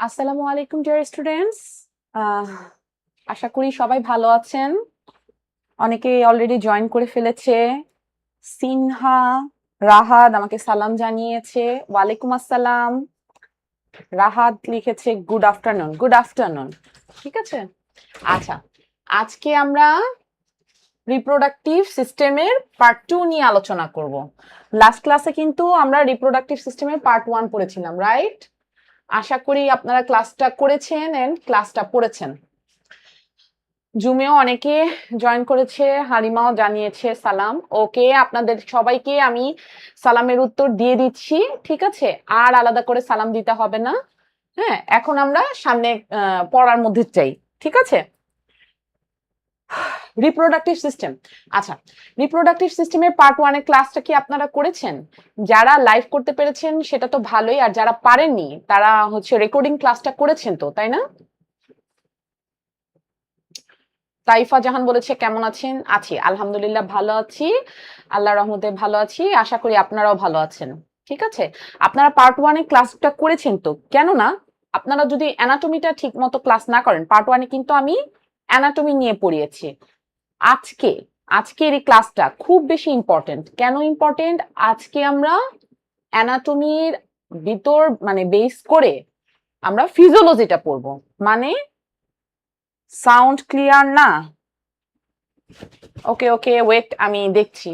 আসসালামু আলাইকুম dear students. আশা করি সবাই ভালো আছেন। অনেকে অলরেডি জয়েন করে ফেলেছে। সিনহা রাহাত আমাকে সালাম জানিয়েছে। ওয়ালাইকুম আসসালাম। রাহাত লিখেছে গুড আফটারনুন। গুড আফটারনুন, ঠিক আছে। আচ্ছা, আজকে আমরা রিপ্রোডাক্টিভ সিস্টেমের পার্ট 2 নিয়ে আলোচনা করব। লাস্ট ক্লাসে কিন্তু আমরা রিপ্রোডাক্টিভ সিস্টেমের পার্ট 1 পড়েছিলাম, রাইট? আশা করি আপনারা ক্লাসটা করেছেন এন্ড ক্লাসটা পড়েছেন। জুমেও অনেকে জয়েন করেছে, হালিমাও জানিয়েছে সালাম। ওকে, আপনাদের সবাইকে আমি সালামের উত্তর দিয়ে দিচ্ছি, ঠিক আছে। আর আলাদা করে সালাম দিতে হবে না। হ্যাঁ, এখন আমরা সামনে পড়ার মধ্যে চাই, ঠিক আছে। Reproductive system. আচ্ছা, রিপ্রোডাক্টিভ সিস্টেমের পার্ট 1 এর ক্লাসটা কি আপনারা করেছেন? যারা লাইভ করতে পেরেছেন সেটা তো ভালোই, আর যারা পারেননি তারা হচ্ছে রেকর্ডিং ক্লাসটা করেছেন তো, তাই না? তাইফা জাহান বলেছে কেমন আছেন? আছি, আলহামদুলিল্লাহ ভালো আছি, আল্লাহর রহমতে ভালো আছি। আশা করি আপনারাও ভালো আছেন, ঠিক আছে। আপনারা পার্ট 1 এর ক্লাসটা করেছেন তো? কেন না, আপনারা যদি অ্যানাটমিটা ঠিক মতো ক্লাস না করেন, পার্ট 1 এ কিন্তু আমি অ্যানাটমি নিয়ে পড়িয়েছি। আজকের এই ক্লাসটা খুব বেশি ইম্পর্টেন্ট। কেন ইম্পর্টেন্ট? আজকে আমরা অ্যানাটমির ভিতর মানে বেস করে আমরা ফিজিওলজিটা পড়বো। মানে সাউন্ড ক্লিয়ার না? ওকে ওকে, ওয়েট, আমি দেখছি।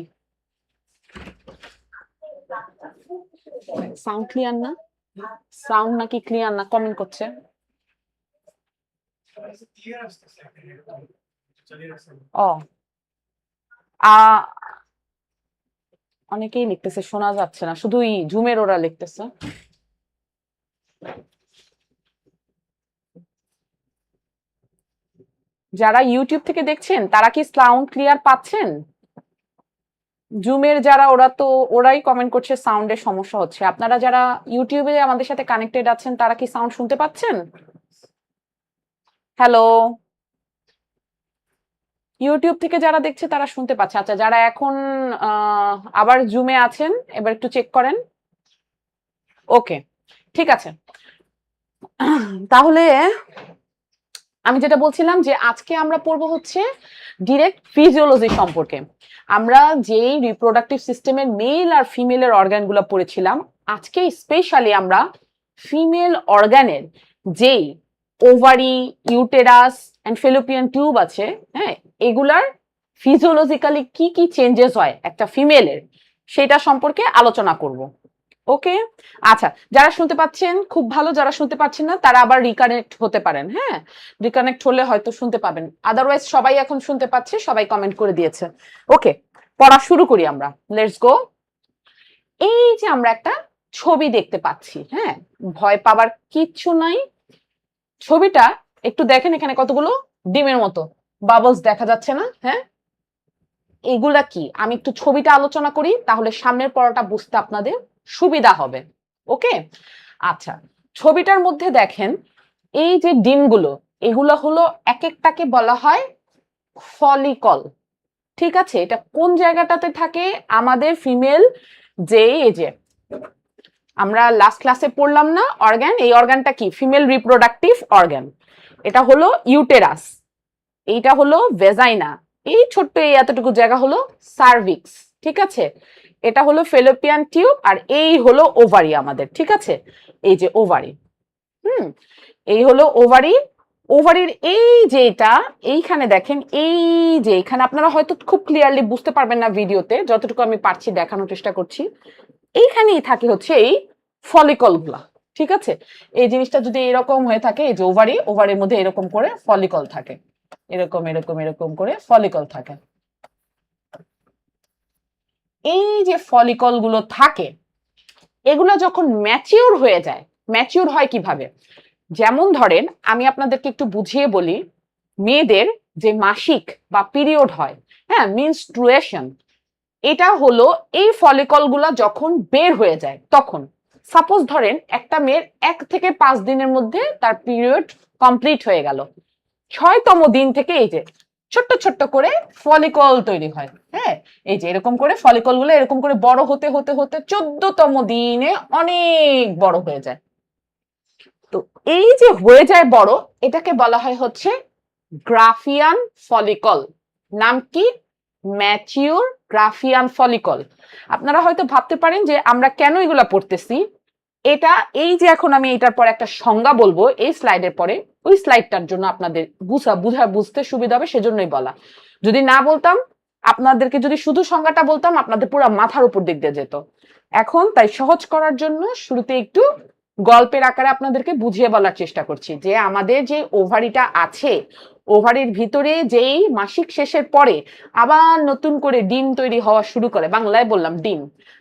সাউন্ড ক্লিয়ার না? সাউন্ড নাকি ক্লিয়ার না কমেন্ট করছে? ও, অনেকেই লিখতেছে শোনা যাচ্ছে না, শুধুই জুমের ওরা লিখতেছে। যারা ইউটিউব থেকে দেখছেন তারা কি সাউন্ড ক্লিয়ার পাচ্ছেন? জুমের যারা ওরা তো ওরাই কমেন্ট করছে সাউন্ডের সমস্যা হচ্ছে। আপনারা যারা ইউটিউবে আমাদের সাথে কানেক্টেড আছেন তারা কি সাউন্ড শুনতে পাচ্ছেন? হ্যালো, ইউটিউব থেকে যারা দেখছে তারা শুনতে পাচ্ছে। আচ্ছা, যারা এখন আবার জুমে আছেন এবার একটু চেক করেন। ওকে, ঠিক আছে। তাহলে আমি যেটা বলছিলাম যে আজকে আমরা পড়বো হচ্ছে ডিরেক্ট ফিজিওলজি সম্পর্কে। আমরা যেই রিপ্রোডাক্টিভ সিস্টেমের মেল আর ফিমেলের অর্গানগুলো পড়েছিলাম, আজকে স্পেশালি আমরা ফিমেল অর্গানের যেই ovary, uterus and fallopian tube আছে, হ্যাঁ, এগুলার ফিজিওলজিক্যালি কি কি চেঞ্জেস হয় একটা ফিমেলের, সেটা সম্পর্কে আলোচনা করব। ওকে, আচ্ছা, যারা শুনতে পাচ্ছেন খুব ভালো, যারা শুনতে পাচ্ছেন না তারা আবার রিকানেক্ট হতে পারেন। হ্যাঁ, রিকানেক্ট হলে হয়তো শুনতে পাবেন, আদারওয়াইজ সবাই এখন শুনতে পাচ্ছে, সবাই কমেন্ট করে দিয়েছে। ওকে, পড়া শুরু করি আমরা, লেটস গো। এই যে আমরা একটা ছবি দেখতে পাচ্ছি, হ্যাঁ, ভয় পাবার কিচ্ছু নাই। ছবিটা একটু দেখেন, এখানে কতগুলো ডিমের মতো বাবলস দেখা যাচ্ছে না? হ্যাঁ, এগুলা কি, আমি একটু ছবিটা আলোচনা করি তাহলে সামনের পড়াটা বুঝতে আপনাদের সুবিধা হবে। ওকে, আচ্ছা, ছবিটার মধ্যে দেখেন এই যে ডিমগুলো, এগুলো হলো এক একটাকে বলা হয় ফলিকল, ঠিক আছে। এটা কোন জায়গাটাতে থাকে? আমাদের ফিমেল যে এই যে আমরা লাস্ট ক্লাসে পড়লাম না অর্গান, এই অর্গানটা কি? Female reproductive organ. এটা হলো ইউটেরাস, এইটা হলো ভেজাইনা, এই ছোট্ট এই এতটুকু জায়গা হলো সার্ভিক্স, ঠিক আছে। এটা হলো ফেলোপিয়ান টিউব, আর এই হলো ওভারি আমাদের, ঠিক আছে। এই যে ওভারি, এই হলো ওভারি। ওভারির এই যে এটা, এইখানে দেখেন, এই যে এখানে আপনারা হয়তো খুব ক্লিয়ারলি বুঝতে পারবেন না ভিডিওতে, যতটুকু আমি পারছি দেখানোর চেষ্টা করছি। এইখানেই থাকে হচ্ছে এই ফলিকল গুলা, ঠিক আছে। এই জিনিসটা যদি এরকম হয়ে থাকে, এই যে ওভারি, ওভারির মধ্যে এরকম করে ফলিকল থাকে, এরকম এরকম এরকম করে ফলিকল থাকে। এই যে ফলিকল গুলো থাকে, এগুলো যখন ম্যাচিউর হয়ে যায়, ম্যাচিউর হয় কিভাবে? যেমন ধরেন আমি আপনাদেরকে একটু বুঝিয়ে বলি, মেয়েদের যে মাসিক বা পিরিয়ড হয়, হ্যাঁ, মেনস্ট্রুয়েশন, এটা হলো এই ফলিকল গুলা যখন বের হয়ে যায় তখন। সাপোজ ধরেন একটা মেয়ের 1 থেকে 5 দিনের মধ্যে তার পিরিয়ড কমপ্লিট হয়ে গেল, 6তম দিন থেকে এই যে ছোট্ট ছোট্ট করে ফলিকল তৈরি হয়, হ্যাঁ, হ্যাঁ, এই যে এরকম করে ফলিকল গুলো এরকম করে বড় হতে হতে হতে 14তম দিনে অনেক বড় হয়ে যায়। তো এই যে হয়ে যায় বড়, এটাকে বলা হয় হচ্ছে গ্রাফিয়ান ফলিকল। নাম কি? Mature Graafian follicle. আপনারা হয়তো ভাবতে পারেন যে আমরা কেন এগুলা পড়তেছি। এটা এই যে এখন আমি এটার পর একটা সংজ্ঞা বলবো এই স্লাইডের পরে, ওই স্লাইডটার জন্য আপনাদের বুঝতে সুবিধা হবে সেজন্যই বলা। যদি না বলতাম, আপনাদেরকে যদি শুধু সংজ্ঞাটা বলতাম, আপনাদের পুরো মাথার উপর দিক দিয়ে যেত। এখন তাই সহজ করার জন্য শুরুতে একটু গল্পের আকারে আপনাদেরকে বুঝিয়ে বলার চেষ্টা করছি যে আমাদের যে ওভারিটা আছে, ওভারির ভিতরে যেই মাসিক শেষের পরে আবার নতুন করে ডিম তৈরি হওয়া শুরু করে, বাংলায় বললাম ডিম,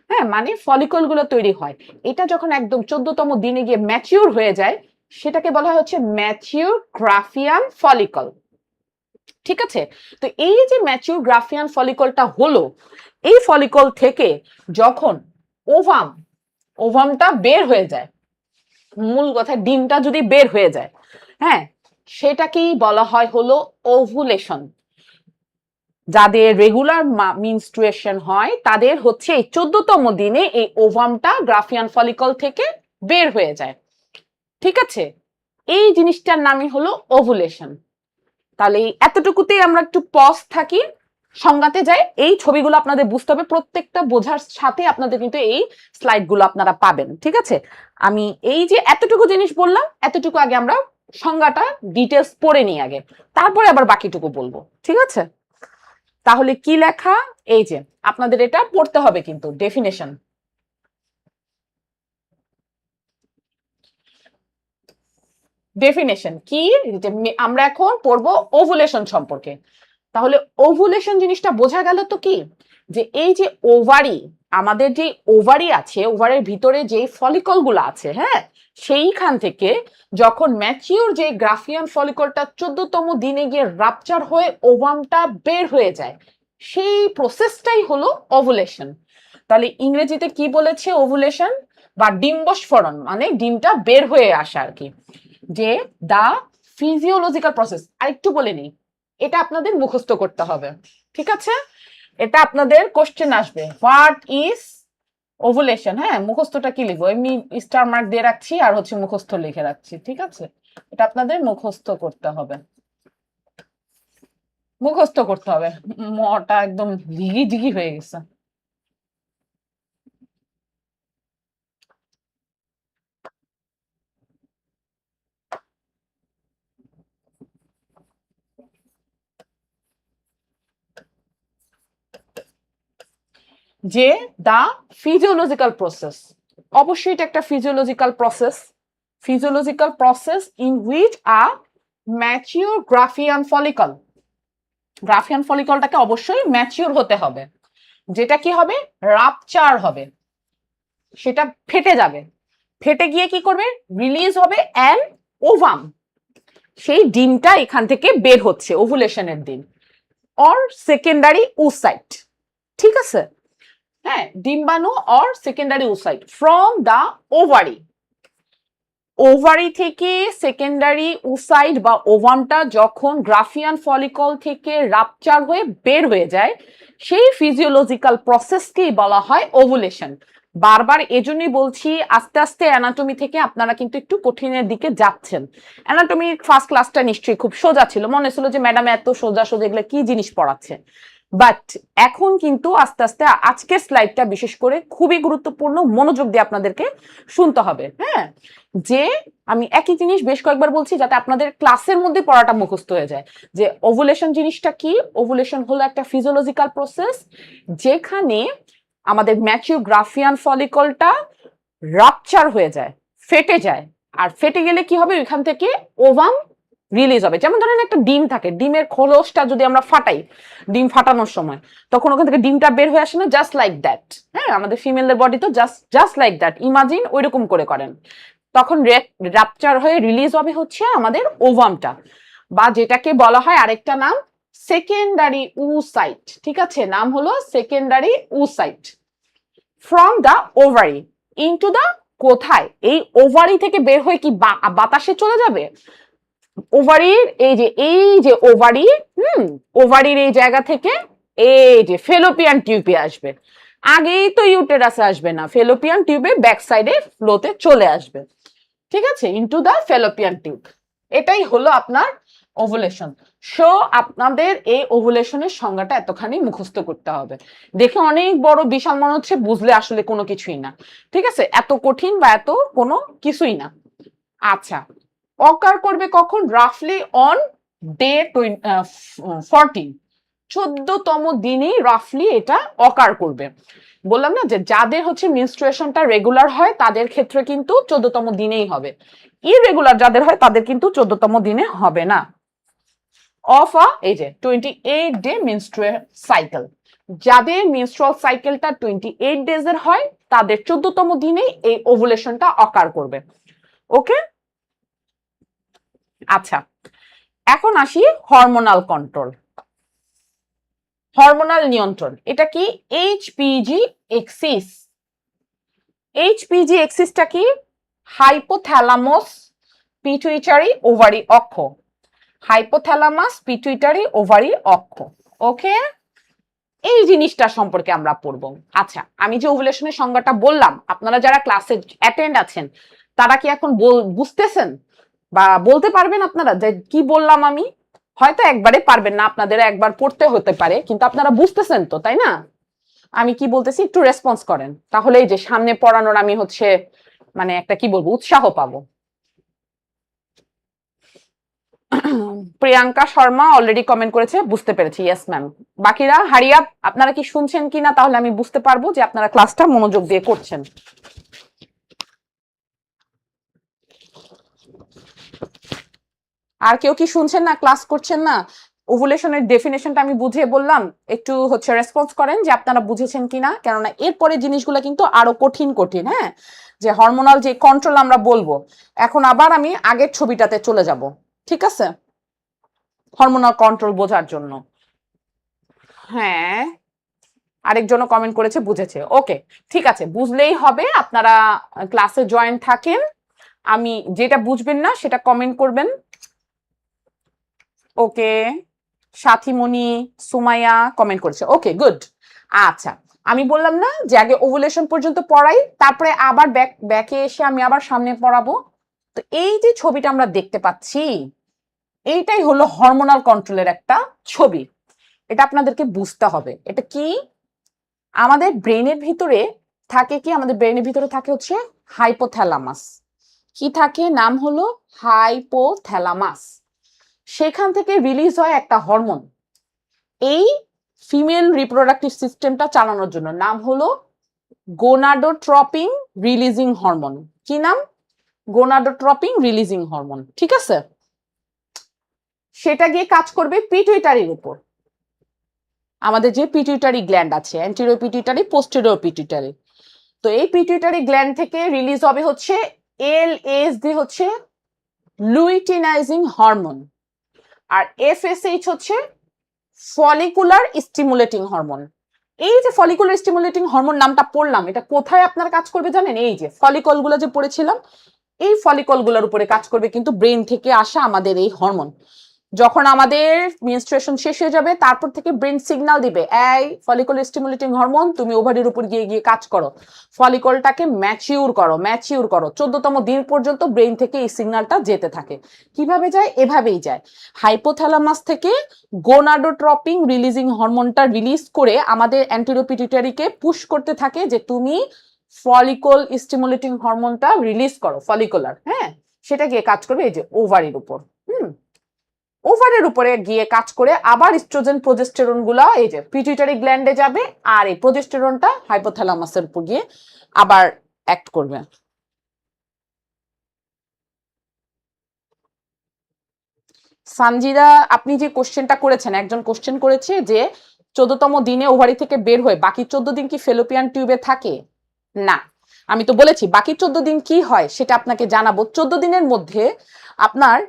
হ্যাঁ, মানে ফলিকল গুলো তৈরি হয়। এটা যখন একদম 14তম দিনে গিয়ে ম্যাচিউর হয়ে যায়, সেটাকে বলা হয় হচ্ছে ম্যাচিউর গ্রাফিয়ান ফলিকল। ঠিক আছে? তো এই যে ম্যাচিউর গ্রাফিয়ান ফলিকলটা হলো, এই ফলিকল থেকে যখন ওভামটা বের হয়ে যায়, মূল কথা ডিমটা যদি বের হয়ে যায়, হ্যাঁ, সেটাকেই বলা হয় হলো ওভুলেশন। যাদের রেগুলার মিনস্ট্রুয়েশন হয় তাদের হচ্ছে এই 14তম দিনে এই ওভামটা গ্রাফিয়ান ফলিকল থেকে বের হয়ে যায়। ঠিক আছে? এই জিনিসটার নামই হলো ওভুলেশন। তাহলে এতটুকুতেই আমরা একটু পজ থাকি, সংজ্ঞাতে যাই। এই ছবিগুলো আপনাদের বুঝতে হবে, প্রত্যেকটা বোঝার সাথে আপনাদের কিন্তু এই স্লাইডগুলো আপনারা পাবেন। ঠিক আছে? আমি এই যে এতটুকু জিনিস বললাম, এতটুকু আগে আমরা সংজ্ঞাটা ডিটেলস পড়ে নিই আগে, তারপরে আবার বাকিটুকু বলবো। ঠিক আছে? তাহলে কি লেখা? এই যে আপনাদের এটা পড়তে হবে কিন্তু ডেফিনেশন। ডেফিনেশন কি? আমরা এখন পড়বো ওভুলেশন সম্পর্কে। তাহলে ওভুলেশন জিনিসটা বোঝা গেল তো কি, যে এই যে ওভারি, আমাদের যে ওভারি আছে, ওভারের ভিতরে যে ফলিকল গুলো আছে, হ্যাঁ, সেইখান থেকে যখন ম্যাচিউর যে গ্রাফিয়ান ফলিকলটা 14তম দিনে গিয়ে রাপচার হয়ে ওভামটা বের হয়ে যায়, সেই প্রসেসটাই হলো ওভুলেশন। তাহলে ইংরেজিতে কি বলেছে ওভুলেশন বা ডিম্বস্ফোরণ, মানে ডিমটা বের হয়ে আসা আর কি, যে দা ফিজিওলজিক্যাল প্রসেস। আরেকটু বলে নিই, এটা আপনাদের মুখস্থ করতে হবে। ঠিক আছে? এটা আপনাদের কোশ্চেন আসবে, হোয়াট ইজ ওভুলেশন। হ্যাঁ, মুখস্থটা কি লিখবো, এমনি স্টার মার্ক দিয়ে রাখছি আর হচ্ছে মুখস্থ লিখে রাখছি। ঠিক আছে? এটা আপনাদের মুখস্থ করতে হবে, মুখস্থ করতে হবে। মটা একদম জিগি জিগি হয়ে গেছে। যে দা ফিজিওলজিক্যাল প্রসেস, অবশ্যই এটা একটা physiological process, physiological process in which a mature Graafian follicle, Graafian ফলিকলটাকে অবশ্যই ম্যাচিউর হতে হবে, যেটা কি হবে, রাপচার হবে, সেটা ফেটে যাবে, ফেটে গিয়ে কি করবে, রিলিজ হবে অ্যান ওভাম, সেই ডিমটা এখান থেকে বের হচ্ছে ওভুলেশনের দিন, অর সেকেন্ডারি ওসাইট। ঠিক আছে? হ্যাঁ, ডিম্বাণু or secondary oocyte from the ovary, ovary থেকে সেকেন্ডারি ওসাইট বা ওভামটা যখন গ্রাফিয়ান ফলিকল থেকে রাপচার হয়ে বের হয়ে যায়, সেই ফিজিওলজিক্যাল প্রসেসকেই বলা হয় ওভুলেশন। বারবার এজন্যই বলছি, আস্তে আস্তে অ্যানাটমি থেকে আপনারা কিন্তু একটু কঠিনের দিকে যাচ্ছেন। অ্যানাটমির ফার্স্ট ক্লাসটা নিশ্চয়ই খুব সোজা ছিল, মনে ছিল যে ম্যাডাম এত সোজা সোজা এগুলো কি জিনিস পড়াচ্ছে, বাট এখন কিন্তু আস্তে আস্তে আজকের স্লাইডটা বিশেষ করে খুবই গুরুত্বপূর্ণ, মনোযোগ দিয়ে আপনাদেরকে শুনতে হবে। হ্যাঁ, যে আমি একই জিনিস বেশ কয়েকবার বলছি যাতে আপনাদের ক্লাসের মধ্যে পড়াটা মুখস্থ হয়ে যায়, যে ওভুলেশন জিনিসটা কি। ওভুলেশন হলো একটা ফিজিওলজিক্যাল প্রসেস যেখানে আমাদের ম্যাচিউর গ্রাফিয়ান ফলিকলটা রাপচার হয়ে যায়, ফেটে যায়, আর ফেটে গেলে কি হবে, ওইখান থেকে ওভাম রিলিজ হবে। যেমন ধরেন একটা ডিম থাকে, ডিমের খোলসটা যদি আমরা ফাটাই, ডিম ফাটানোর সময় তখন ওখান থেকে ডিমটা বের হয়ে আসে না, জাস্ট লাইক দ্যাট। হ্যাঁ, আমাদের ফিমেলদের বডি তো জাস্ট লাইক দ্যাট, ইমাজিন ওইরকম করে করেন, তখন রাপচার হয়ে রিলিজ হবে হচ্ছে আমাদের ওভামটা, বা যেটাকে বলা হয় আরেকটা নাম সেকেন্ডারি ওসাইট। ঠিক আছে? নাম হলো secondary oocyte from the ovary into the, কোথায়, এই ওভারি থেকে বের হয়ে কি বাতাসে চলে যাবে, ওভারির এই যে ওভারি, ওভারির এই জায়গা থেকে এই যে ফেলোপিয়ান টিউবে আসবে, আগেই তো ইউটেরাসে আসবে না, ফেলোপিয়ান টিউবে ব্যাক সাইডে ফ্লোতে চলে আসবে, ঠিক আছে, ইনটু দা ফেলোপিয়ান টিউব। এটাই হলো আপনার ওভুলেশন। সো আপনাদের এই ওভুলেশনের সংজ্ঞাটা এতখানি মুখস্থ করতে হবে। দেখে অনেক বড় বিশাল মনে হচ্ছে, বুঝলে আসলে কোনো কিছুই না, ঠিক আছে, এত কঠিন বা এত কোনো কিছুই না। আচ্ছা, অকার করবে কখন? রাফলি অন ডে 14, 14তম দিনেই রাফলি এটা অকার করবে। বললাম না যে যাদের হচ্ছে মেনস্ট্রুয়েশনটা রেগুলার হয় তাদের ক্ষেত্রে কিন্তু 14তম দিনেই হবে, ইরেগুলার যাদের হয় তাদের কিন্তু 14তম দিনে হবে না। অফ এই যে 28 ডে মেনস্ট্রুয়াল সাইকেল, যাদের মেনস্ট্রুয়াল সাইকেলটা 28 ডেজ এর হয় তাদের 14তম দিনেই এই ওভুলেশনটা অকার করবে। ওকে, আচ্ছা, এখন আসি হরমোনাল কন্ট্রোল, হরমোনাল নিয়ন্ত্রণ। এটা কি? এইচপিজি এক্সিস। এইচপিজি এক্সিসটা কি? হাইপোথ্যালামাস পিটুইটারি ওভারি অক্ষ, হাইপোথ্যালামাস পিটুইটারি ওভারি অক্ষ। ওকে, এই জিনিসটা সম্পর্কে আমরা পড়ব। আচ্ছা, আমি যে ওভুলেশনের সংজ্ঞাটা বললাম, আপনারা যারা ক্লাসে অ্যাটেন্ড আছেন তারা কি এখন বুঝতেছেন বা বলতে পারবেন আপনারা যে কি বললাম আমি? হয়তো একবারে পারবেন না, আপনাদের একবার পড়তে হতে পারে, কিন্তু আপনারা বুঝতেছেন তো, তাই না? আমি কি বলতেছি একটু রেসপন্স করেন, তাহলে এই যে সামনে পড়ানোর আমি হচ্ছে মানে একটা কি বলবো উৎসাহ পাবো। প্রিয়াঙ্কা শর্মা অলরেডি কমেন্ট করেছে, বুঝতে পেরেছি, ইয়েস ম্যাম। বাকিরা হারিয়া আপনারা কি শুনছেন কিনা, তাহলে আমি বুঝতে পারবো যে আপনারা ক্লাসটা মনোযোগ দিয়ে করছেন। আর কেউ কি শুনছেন না, ক্লাস করছেন না? ওভুলেশনের ডেফিনেশনটা আমি বুঝিয়ে বললাম, একটু হচ্ছে রেসপন্স করেন যে আপনারা বুঝেছেন কিনা, কেননা এরপরে জিনিসগুলো কিন্তু আরো কঠিন কঠিন। হ্যাঁ, যে হরমোনাল যে কন্ট্রোল আমরা বলবো, এখন আবার আমি আগের ছবিটাতে চলে যাব, ঠিক আছে, হরমোনাল কন্ট্রোল বোঝার জন্য। হ্যাঁ, আরেকজনও কমেন্ট করেছে বুঝেছে, ওকে, ঠিক আছে, বুঝলেই হবে, আপনারা ক্লাসে জয়েন থাকেন, আমি যেটা বুঝবেন না সেটা কমেন্ট করবেন। ওকে, সাথীমণি সুমাইয়া কমেন্ট করেছে, ওকে গুড। আচ্ছা, আমি বললাম না যে আগে ওভুলেশন পর্যন্ত পড়াই, তারপরে আবার ব্যাকে এসে আমি আবার সামনে পড়াবো। তো এই যে ছবিটা আমরা দেখতে পাচ্ছি, এইটাই হলো হরমোনাল কন্ট্রোলের একটা ছবি। এটা আপনাদেরকে বুঝতে হবে। এটা কি? আমাদের ব্রেনের ভিতরে থাকে কি? আমাদের ব্রেনের ভিতরে থাকে হচ্ছে হাইপোথ্যালামাস। কি থাকে? নাম হলো হাইপোথ্যালামাস। সেখান থেকে রিলিজ হয় একটা হরমোন এই ফিমেল রিপ্রোডাক্টিভ সিস্টেমটা চালানোর জন্য, নাম হলো গোনাডোট্রপিং রিলিজিং হরমোন। কি নাম? গোনাডোট্রপিং রিলিজিং হরমোন, ঠিক আছে। সেটা গিয়ে কাজ করবে পিটুইটারির উপর। আমাদের যে পিটুইটারি গ্ল্যান্ড আছে, অ্যান্টেরিয়র পিটুইটারি, পোস্টেরিয়র পিটুইটারি, তো এই পিটুইটারি গ্ল্যান্ড থেকে রিলিজ হবে হচ্ছে এলএসডি, হচ্ছে লুইটিনাইজিং হরমোন, আর এফএসএইচ হচ্ছে ফলিকুলার স্টিমুলেটিং হরমোন। এই যে ফলিকুলার স্টিমুলেটিং হরমোন নামটা পড়লাম, এটা কোথায় আপনার কাজ করবে জানেন? এই যে ফলিকল গুলো যে পড়েছিলাম, এই ফলিকল গুলোর উপরে কাজ করবে, কিন্তু ব্রেন থেকে আসা আমাদের এই হরমোন। যখন আমাদের মেনস্ট্রুয়েশন শেষ হয়ে যাবে, তারপর থেকে ব্রেন সিগন্যাল দিবে, এই ফলিকল স্টিমুলেটিং হরমোন তুমি ওভারির উপর গিয়ে গিয়ে কাজ করো, ফলিকলটাকে ম্যাচিউর করো, ম্যাচিউর করো। 14তম দিন পর্যন্ত ব্রেন থেকে এই সিগন্যালটা যেতে থাকে। কিভাবে যায়? এভাবেই যায়। হাইপোথ্যালামাস থেকে গোনাডোট্রপিং রিলিজিং হরমোনটা রিলিজ করে আমাদের অ্যান্টেরিয়র পিটুইটারিকে পুশ করতে থাকে যে তুমি ফলিকল স্টিমুলেটিং হরমোনটা রিলিজ করো, ফলিকুলার। হ্যাঁ, সেটা গিয়ে কাজ করবে এই যে ওভারির উপর। ওভারের উপরে গিয়ে কাজ করে আবার ইস্ট্রোজেন প্রজেস্টেরন গুলা এই যে পিটুইটারি গ্ল্যান্ডে যাবে, আর এই প্রজেস্টেরনটা হাইপোথ্যালামাসের উপর গিয়ে আবার অ্যাক্ট করবে। সানজিদা, আপনি যে কোশ্চেনটা করেছেন, একজন কোশ্চেন করেছে যে 14তম দিনে ওভারি থেকে বের হয়ে বাকি 14 দিন কি ফেলোপিয়ান টিউবে থাকে? না, আমি তো বলেছি বাকি 14 দিন কি হয় সেটা আপনাকে জানাবো। 14 দিনের মধ্যে আপনার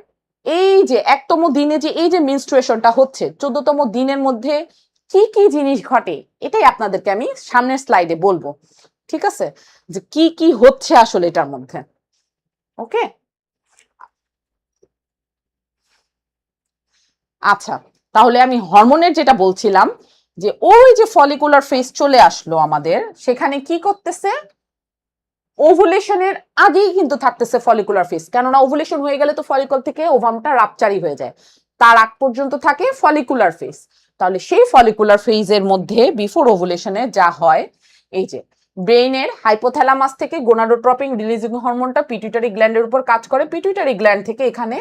এই যে 1তম দিনে যে এই যে মেনস্ট্রুয়েশনটা হচ্ছে, 14তম দিনের মধ্যে কি কি জিনিস ঘটে এটাই আপনাদেরকে আমি সামনের স্লাইডে বলবো, ঠিক আছে, যে কি কি হচ্ছে আসলে এটার মধ্যে। ওকে, আচ্ছা, তাহলে আমি হরমোনের যেটা বলছিলাম, যে ওই যে ফলিকুলার ফেজ চলে আসলো আমাদের, সেখানে কি করতেছে, ওভুলেশনের আগেই কিন্তু থাকতেছে ফলিকুলার ফেজ, কেননা ওভুলেশন হয়ে গেলে তো ফলিকল থেকে ওভামটা রাপচারি হয়ে যায়, তার আগ পর্যন্ত থাকে ফলিকুলার ফেজ। তাহলে সেই ফলিকুলার ফেজের মধ্যে বিফোর ওভুলেশনে যা হয়, এই যে ব্রেইনের হাইপোথ্যালামাস থেকে গোনাডোট্রপিং রিলিজিং হরমোনটা পিটুইটারি গ্ল্যান্ডের উপর কাজ করে, পিটুইটারি গ্ল্যান্ড থেকে এখানে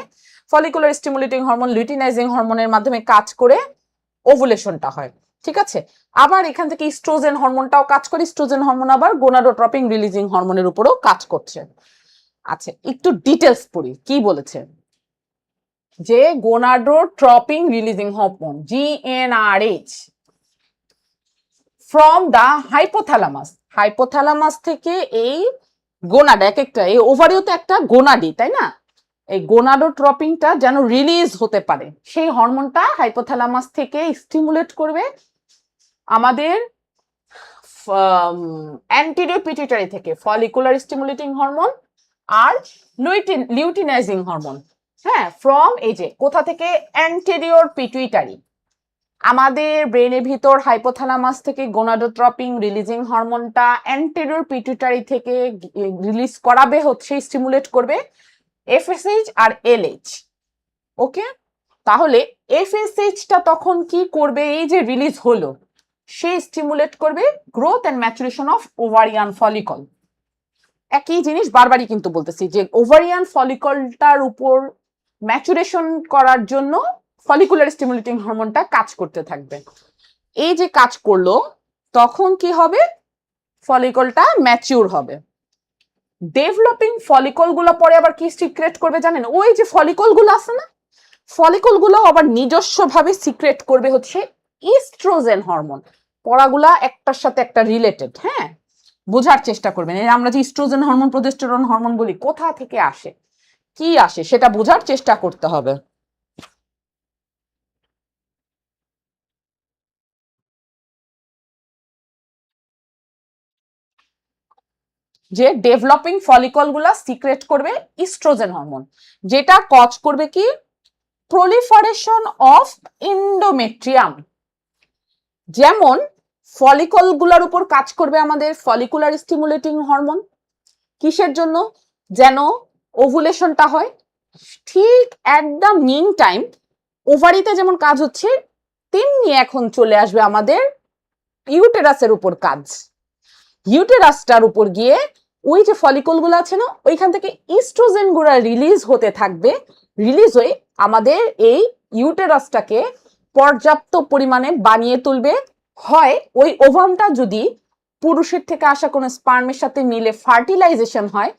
ফলিকুলার স্টিমুলেটিং হরমোন লুটিনাইজিং হরমোনের মাধ্যমে কাজ করে ওভুলেশনটা হয়। ঠিক আছে, আবার এখান থেকে ইস্ট্রোজেন হরমোনটাও কাজ করে, ইস্ট্রোজেন হরমোন আবার গোনাডোট্রপিং রিলিজিং হরমোনের উপরেও কাজ করছে। আচ্ছা, একটু ডিটেলস পড়ি কি বলেছে, যে gonadotropin releasing hormone GnRH from the hypothalamus, hypothalamus থেকে এই গোনাড, এক একটা এই ওভারিও তো একটা গোনাডি, তাই না, এই গোনাডোট্রপিংটা যেন রিলিজ হতে পারে, সেই হরমোনটা হাইপোথ্যালামাস থেকে স্টিমুলেট করবে আমাদের অ্যান্টিরিয়র পিটুইটারি থেকে ফলিকুলার স্টিমুলেটিং হরমোন আর লিউটিনাইজিং হরমোন। হ্যাঁ, ফ্রম এই যে কোথা থেকে, অ্যান্টেরিয়র পিটুইটারি, আমাদের ব্রেনের ভিতর হাইপোথ্যালামাস থেকে গোনাডোট্রপিং রিলিজিং হরমোনটা অ্যান্টেরিয়র পিটুইটারি থেকে রিলিজ করাবে, হচ্ছে স্টিমুলেট করবে এফএসএইচ আর এলএইচ। ওকে, তাহলে এফএসএইচটা তখন কি করবে, এই যে রিলিজ হলো, সে স্টিমুলেট করবে growth and maturation of ovarian follicle. একই জিনিস বারবারই কিন্তু বলতেছি যে ওভারিয়ান ফলিকলটার উপর ম্যাচুরেশন করার জন্য ফলিকুলার স্টিমুলেটিং হরমোনটা কাজ করতে থাকবে। এই যে কাজ করলো, তখন কি হবে, ফলিকলটা ম্যাচিউর হবে। ডেভেলপিং ফলিকল গুলো পরে আবার কি সিক্রেট করবে জানেন, ওই যে ফলিকল গুলো আছে না, ফলিকল গুলো আবার নিজস্ব ভাবে সিক্রেট করবে হচ্ছে ইস্ট্রোজেন হরমোন। পড়াগুলা একটার সাথে একটা রিলেটেড, হ্যাঁ, বোঝার চেষ্টা করবেন। আমরা যে ইস্ট্রোজেন হরমোন প্রোজেস্টেরন হরমোন বলি, কোথা থেকে আসে, কি আসে, সেটা বোঝার চেষ্টা করতে হবে। যে ডেভেলপিং ফলিকল গুলা সিক্রেট করবে ইস্ট্রোজেন হরমোন, যেটা কজ করবে কি, প্রলিফারেশন অফ এন্ডোমেট্রিয়াম। যেমন ফলিকল গুলার উপর কাজ করবে আমাদের ফলিকুলার স্টিমুলেটিং হরমোন, কিসের জন্য, যেন ওভুলেশনটা হয়। ঠিক অ্যাট দ্য মিন টাইম ওভারিতে যেমন কাজ হচ্ছে, তেমনি এখন চলে আসবে আমাদের ইউটেরাসের উপর কাজ। ইউটেরাসটার উপর গিয়ে ওই যে ফলিকল গুলো আছে না, ওইখান থেকে ইস্ট্রোজেন গুলা রিলিজ হতে থাকবে, রিলিজ হয়ে আমাদের এই ইউটেরাসটাকে পর্যাপ্ত পরিমাণে বানিয়ে তুলবে। হয় ওই ওভামটা যদি পুরুষের থেকে আসা কোনো স্পার্মের সাথে মিলে ফার্টিলাইজেশন হয়,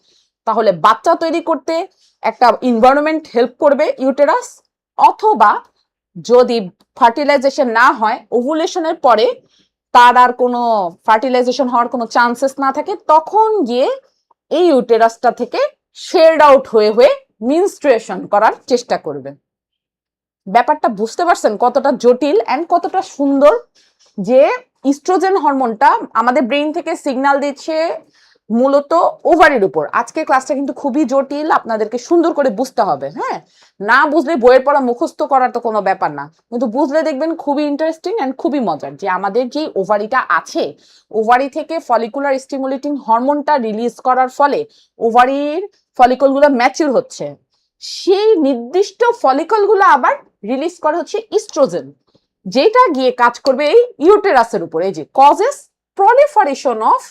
তাহলে বাচ্চা তৈরি করতে একটা এনভায়রনমেন্ট হেল্প করবে ইউটেরাস, অথবা যদি ফার্টিলাইজেশন না হয়, ওভুলেশনের পরে তার আর কোনো ফার্টিলাইজেশন হওয়ার কোনো চান্সেস না থাকে, তখন গিয়ে এই ইউটেরাসটা থেকে শেড আউট হয়ে হয়ে মিনস্ট্রুয়েশন করার চেষ্টা করবে। ব্যাপারটা বুঝতে পারছেন কতটা জটিল এন্ড কতটা সুন্দর, যে ইস্ট্রোজেন হরমোনটা আমাদের ব্রেইন থেকে সিগন্যাল দিচ্ছে মূলত ওভারির উপর। আজকের ক্লাসটা কিন্তু খুবই জটিল, আপনাদেরকে সুন্দর করে বুঝতে হবে। হ্যাঁ, না বুঝলে বইয়ের পড়া মুখস্থ করার তো কোনো ব্যাপার না, কিন্তু বুঝলে দেখবেন খুবই ইন্টারেস্টিং এন্ড খুবই মজার, যে আমাদের যে ওভারিটা আছে, ওভারি থেকে ফলিকুলার স্টিমুলেটিং হরমোনটা রিলিজ করার ফলে ওভারির ফলিকলগুলো ম্যাচিউর হচ্ছে, সেই নির্দিষ্ট ফলিকলগুলো আবার রিলিজ করা হচ্ছে ইস্ট্রোজেন, যেটা গিয়ে কাজ করবে এই ইউটেরাসের উপর, এই যে কজেস প্রলিফারেশন অফ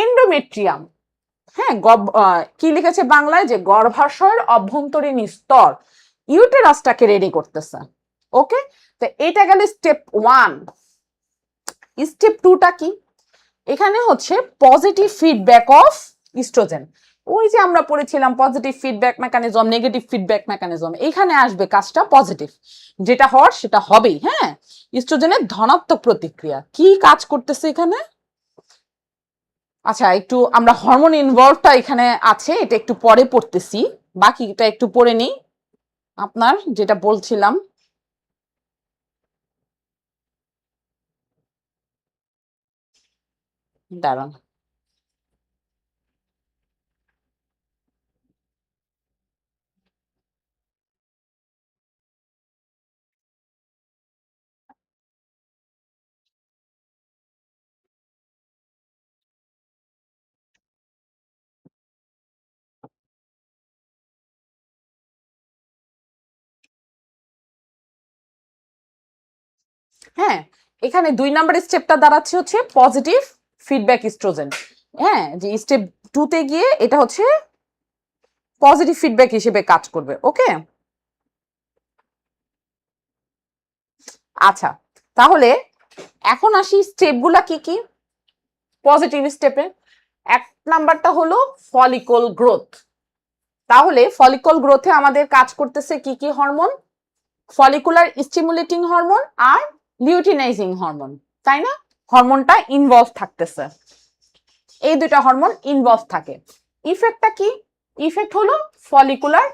এন্ডোমেট্রিয়াম। হ্যাঁ, কি লিখেছে বাংলায়, যে গর্ভাশয়ের অভ্যন্তরীণ স্তর ইউটেরাসটাকে রেডি করতেছে। ওকে, তো এটা গেল স্টেপ 1। স্টেপ 2টা কি, এখানে হচ্ছে পজিটিভ ফিডব্যাক অফ ইস্ট্রোজেন। ওই যে আমরা পড়েছিলাম positive feedback mechanism, negative feedback mechanism, এখানে আসবে কাজটা পজিটিভ, যেটা হওয়ার সেটা হবেই। হ্যাঁ, ইস্ট্রোজেনের ধনাত্মক প্রতিক্রিয়া কি কাজ করতেছে এখানে। আচ্ছা, একটু আমরা হরমোন ইনভলভটা এখানে আছে, এটা একটু পরে পড়তেছি, বাকিটা একটু পড়ে নিই। আপনার যেটা বলছিলাম, দাঁড়ান, হ্যাঁ, এখানে 2 নাম্বার স্টেপটা দাঁড়াচ্ছে হচ্ছে পজিটিভ ফিডব্যাক ইস্ট্রোজেন। হ্যাঁ, যে স্টেপ 2 তে গিয়ে এটা হচ্ছে পজিটিভ ফিডব্যাক হিসেবে কাজ করবে। ওকে, আচ্ছা, তাহলে এখন আসি স্টেপগুলা কি কি পজিটিভ স্টেপে। 1 নাম্বারটা হলো ফলিকল গ্রোথ। তাহলে ফলিকল গ্রোথে আমাদের কাজ করতেছে কি কি হরমোন? ফলিকুলার স্টিমুলেটিং হরমোন আর লিউটিনাইজিং হরমোন, তাই না? হরমোনটা ইনভলভ থাকতেছে, এই দুইটা হরমোন ইনভলভ থাকে। ইফেক্টটা কি? ইফেক্ট হলো ফলিকুলার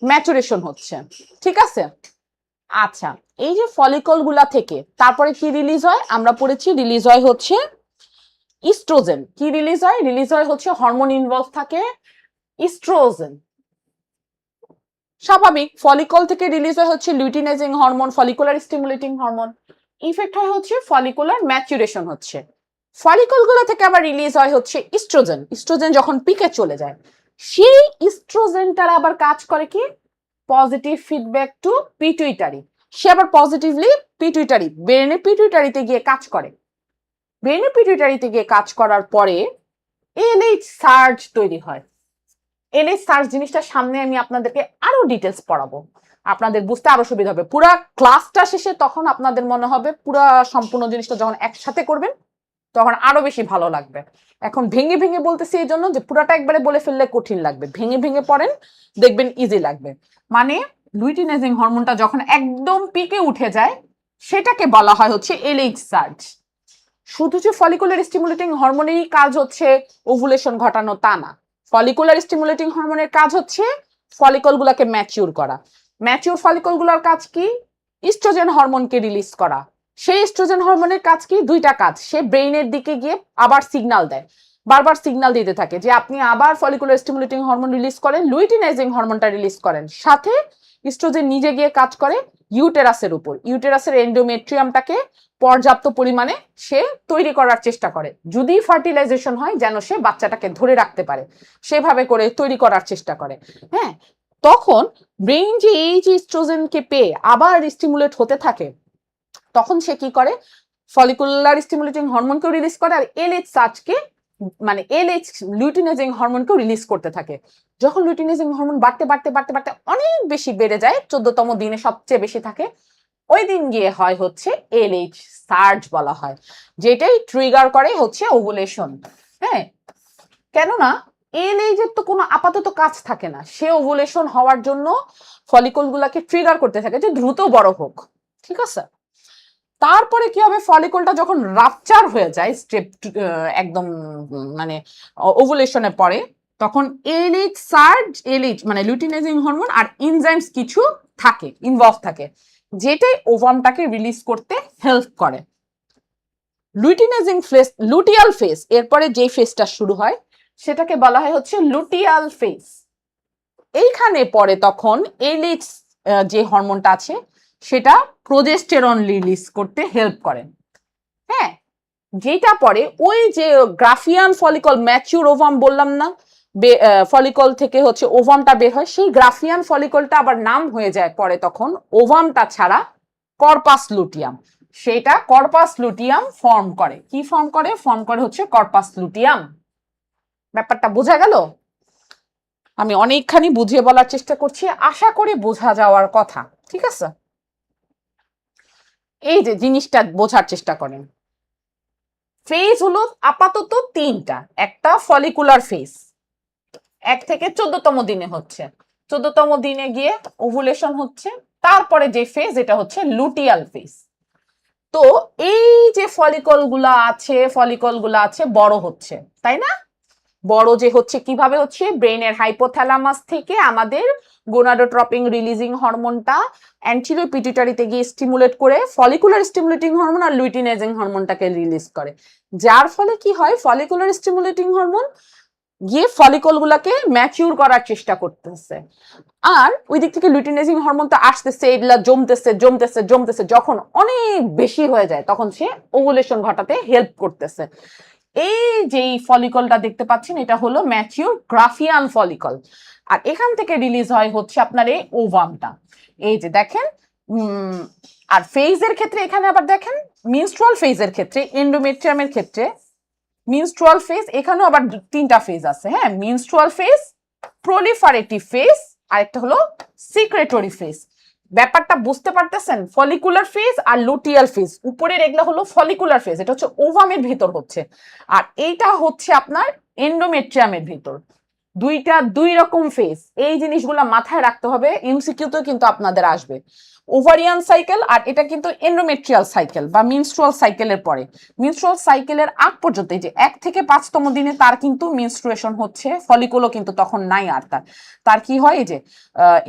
ম্যাচুরেশন হচ্ছে, ঠিক আছে? আচ্ছা, এই যে ফলিকল গুলা থেকে তারপরে কি রিলিজ হয়? আমরা পড়েছি রিলিজ হয় হচ্ছে ইস্ট্রোজেন। কি রিলিজ হয়? রিলিজ হয় হচ্ছে হরমোন ইনভলভ থাকে ইস্ট্রোজেন। স্বাভাবিক, ফলিকল থেকে রিলিজ হয় হচ্ছে luteinising hormone, follicular stimulating hormone. Effect হয় হচ্ছে ফলিকুলার ম্যাচুরেশন হচ্ছে। ফলিকল গুলো থেকে আবার রিলিজ হয় হচ্ছে ইস্ট্রোজেন। ইস্ট্রোজেন যখন পিকে চলে যায়, সেই ইস্ট্রোজেনটার আবার কাজ করে কি? Positive feedback to pituitary. সে আবার পজিটিভলি পিটুইটারি, ব্রেনের পিটুইটারিতে গিয়ে কাজ করে। ব্রেনের পিটুইটারিতে গিয়ে কাজ করার পরে এলএইচ সার্জ তৈরি হয়। এলএইচ সার্চ জিনিসটা সামনে আমি আপনাদেরকে আরো ডিটেলস পড়াবো, আপনাদের বুঝতে আরো সুবিধা হবে। পুরা ক্লাসটা শেষে তখন আপনাদের মনে হবে পুরা সম্পূর্ণ জিনিসটা যখন একসাথে করবেন তখন আরো বেশি ভালো লাগবে। এখন ভেঙে ভেঙে বলতেছি এই জন্য যে পুরাটা একবারে বলে ফেললে কঠিন লাগবে, ভেঙে ভেঙে পড়েন, দেখবেন ইজি লাগবে। মানে লুইটিনাইজিং হরমোনটা যখন একদম পিকে উঠে যায় সেটাকে বলা হয় হচ্ছে এলএইচ সার্জ। শুধু যে ফলিকুলার স্টিমুলেটিং হরমোনেরই কাজ হচ্ছে ওভুলেশন ঘটানো তা না, ফলিকুলার স্টিমুলেটিং হরমোনের কাজ হচ্ছে ফলিকল গুলাকে ম্যাচিউর করা। ম্যাচিউর ফলিকল গুলার কাজ কি? ইস্ট্রোজেন হরমোনকে রিলিজ করা। সেই ইস্ট্রোজেন হরমোনের কাজ কি? দুইটা কাজ। সে ব্রেইনের দিকে গিয়ে আবার সিগন্যাল দেয়, বারবার সিগন্যাল দিতে থাকে যে আপনি আবার ফলিকুলার স্টিমুলেটিং হরমোন রিলিজ করেন, লুইটিনাইজিং হরমোনটা রিলিজ করেন। সাথে ইস্ট্রোজেন নিজে গিয়ে কাজ করে ইউটেরাসের উপর, ইউটেরাসের এন্ডোমেট্রিয়ামটাকে পর্যাপ্ত পরিমাণে সে তৈরি করার চেষ্টা করে, যদি ফার্টিলাইজেশন হয় যেন সে বাচ্চাটাকে ধরে রাখতে পারে, সেভাবে করে তৈরি করার চেষ্টা করে। হ্যাঁ, তখন ব্রেইন যে এই যে ইস্ট্রোজেনকে পেয়ে আবার স্টিমুলেট হতে থাকে, তখন সে কি করে? ফলিকুলার স্টিমুলেটিং হরমোনকেও রিলিজ করে আর এলএইচ সার্চকে মানে এলএইচ লিউটিনাইজিং হরমোনকেও রিলিজ করতে থাকে। যখন লিউটিনাইজিং হরমোন বাড়তে বাড়তে বাড়তে বাড়তে অনেক বেশি বেড়ে যায়, 14তম দিনে সবচেয়ে বেশি থাকে, ওই দিন গিয়ে হয় হচ্ছে এলএইচ সার্জ বলা হয়, যেটাই ট্রিগার করে হচ্ছে ওভুলেশন। হ্যাঁ, কেননা এলএইচ এর তো কোনো আপাতত কাজ থাকে না, সে ওভুলেশন হওয়ার জন্য ফলিকল গুলাকে ট্রিগার করতে থাকে যে দ্রুত বড় হোক, ঠিক আছে? তারপরে কি হবে? ফলিকলটা যখন রাপচার হয়ে যায় স্টেপ একদম মানে ওভুলেশনের পরে, তখন এলএইচ সার্জ, এলএইচ মানে লুটিনাইজিং হরমোন আর এনজাইমস কিছু থাকে, ইনভলভ থাকে, যেটাই ওভামটাকে রিলিজ করতে হেল্প করে। লুটিনাইজিং ফেজ, লুটিয়াল ফেজ, এরপরে যে ফেজটা শুরু হয় সেটাকে বলা হয় হচ্ছে লুটিয়াল ফেজ। এইখানে পরে তখন এলএইচ যে হরমোনটা আছে সেটা প্রজেস্টেরন রিলিজ করতে হেল্প করে। হ্যাঁ, যেটা পরে ওই যে গ্রাফিয়ান ফলিকল ম্যাচিউর ওভাম বললাম না, ফলিকল থেকে হচ্ছে ওভামটা বের হয়, সেই গ্রাফিয়ান ফলিকলটা আবার নাম হয়ে যায় পরে তখন ওভামটা ছাড়া কর্পাস লুটিয়াম। সেটা কর্পাস লুটিয়াম ফর্ম করে। কি ফর্ম করে? ফর্ম করে হচ্ছে কর্পাস লুটিয়াম। ব্যাপারটা বোঝা গেল? আমি অনেকখানি বুঝিয়ে বলার চেষ্টা করছি, আশা করি বোঝা যাওয়ার কথা, ঠিক আছে? এই যে জিনিসটা বোঝার চেষ্টা করেন। ফেজ হলো আপাতত 3টা। একটা ফলিকুলার ফেজ, 1 থেকে 14তম দিনে হচ্ছে, 14তম দিনে গিয়ে ওভুলেশন হচ্ছে। তারপরে যে ফেজ এটা হচ্ছে লুটিয়াল ফেজ। তো এই যে ফলিকল গুলা আছে বড় হচ্ছে, তাই না? বড় যে হচ্ছে কিভাবে হচ্ছে? ব্রেইনের হাইপোথ্যালামাস থেকে আমাদের গোনাডোট্রপিন রিলিজিং হরমোনটা অ্যান্টেরিয়র পিটুইটারিতে গিয়ে স্টিমুলেট করে ফলিকুলার স্টিমুলেটিং হরমোন আর লুটিনাইজিং হরমোনটাকে রিলিজ করে, যার ফলে কি হয়? ফলিকুলার স্টিমুলেটিং হরমোন গিয়ে ফলিকল গুলাকে ম্যাচিউর করার চেষ্টা করতেছে, আর ওই দিক থেকে লুটিনাইজিং হরমোন তো আসতেছে, এগুলা জমতেছে জমতেছে জমতেছে, যখন অনেক বেশি হয়ে যায় তখন সে ওভুলেশন ঘটাতে হেল্প করতেছে। এই যেই ফলিকলটা দেখতে পাচ্ছেন এটা হলো ম্যাচিউর গ্রাফিয়ান ফলিকল, আর এখান থেকে রিলিজ হয় হচ্ছে আপনার এই ওভামটা। এই যে দেখেন, আর ফেজের ক্ষেত্রে এখানে আবার দেখেন মিনস্ট্রুয়াল ফেজের ক্ষেত্রে এন্ডোমেট্রিয়ামের ক্ষেত্রে মিনস্ট্রুয়াল ফেজ এখানেও আবার তিনটা ফেজ আছে, হ্যাঁ, মিনস্ট্রুয়াল ফেজ, প্রলিফারেটিভ ফেজ, আর একটা হলো সিক্রেটরি ফেজ। ব্যাপারটা বুঝতে পারতেছেন? ফলিকুলার ফেজ আর লুটিয়াল ফেজ, উপরের এগুলা হলো ফলিকুলার ফেজ, এটা হচ্ছে ওভামের ভিতর হচ্ছে, আর এইটা হচ্ছে আপনার এন্ডোমেট্রিয়ামের ভিতর। দুইটা দুই রকম ফেজ, এই জিনিসগুলো মাথায় রাখতে হবে, এমসিকিউতেও কিন্তু আপনাদের আসবে। ওভারিয়ান সাইকেল আর এটা কিন্তু এন্ডোমেট্রিয়াল সাইকেল বা মিনস্ট্রুয়াল সাইকেলের পরে। মিনস্ট্রুয়াল সাইকেলের আগ পর্যন্ত এই যে 1 থেকে 5তম দিনে তার কিন্তু মিনস্ট্রুয়েশন হচ্ছে, ফলিকুলও কিন্তু তখন নাই, আর তার কি হয়, এই যে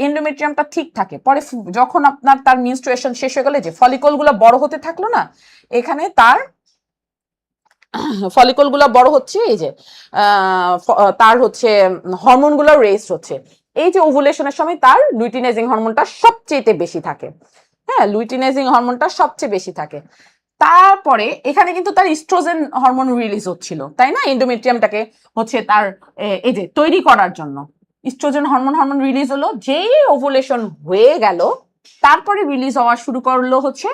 এন্ডোমেট্রিয়ামটা ঠিক থাকে, পরে যখন আপনার তার মিনস্ট্রুয়েশন শেষ হয়ে গেলে যে ফলিকলগুলো বড় হতে থাকলো না, এখানে তার ফলিকল গুলা বড় হচ্ছে, এই যে তার হচ্ছে হরমোন গুলো রেজ হচ্ছে, এই যে ওভুলেশনের সময় তার লুটিনাইজিং হরমোনটা সবচেয়ে বেশি থাকে, হ্যাঁ, লুটিনাইজিং হরমোনটা সবচেয়ে বেশি থাকে। তারপরে এখানে কিন্তু তার ইস্ট্রোজেন হরমোন রিলিজ হচ্ছিল, তাই না, এন্ডোমেট্রিয়ামটাকে হচ্ছে তার এই যে তৈরি করার জন্য ইস্ট্রোজেন হরমোন রিলিজ হলো, যেই ওভুলেশন হয়ে গেল তারপরে রিলিজ হওয়া শুরু করলো হচ্ছে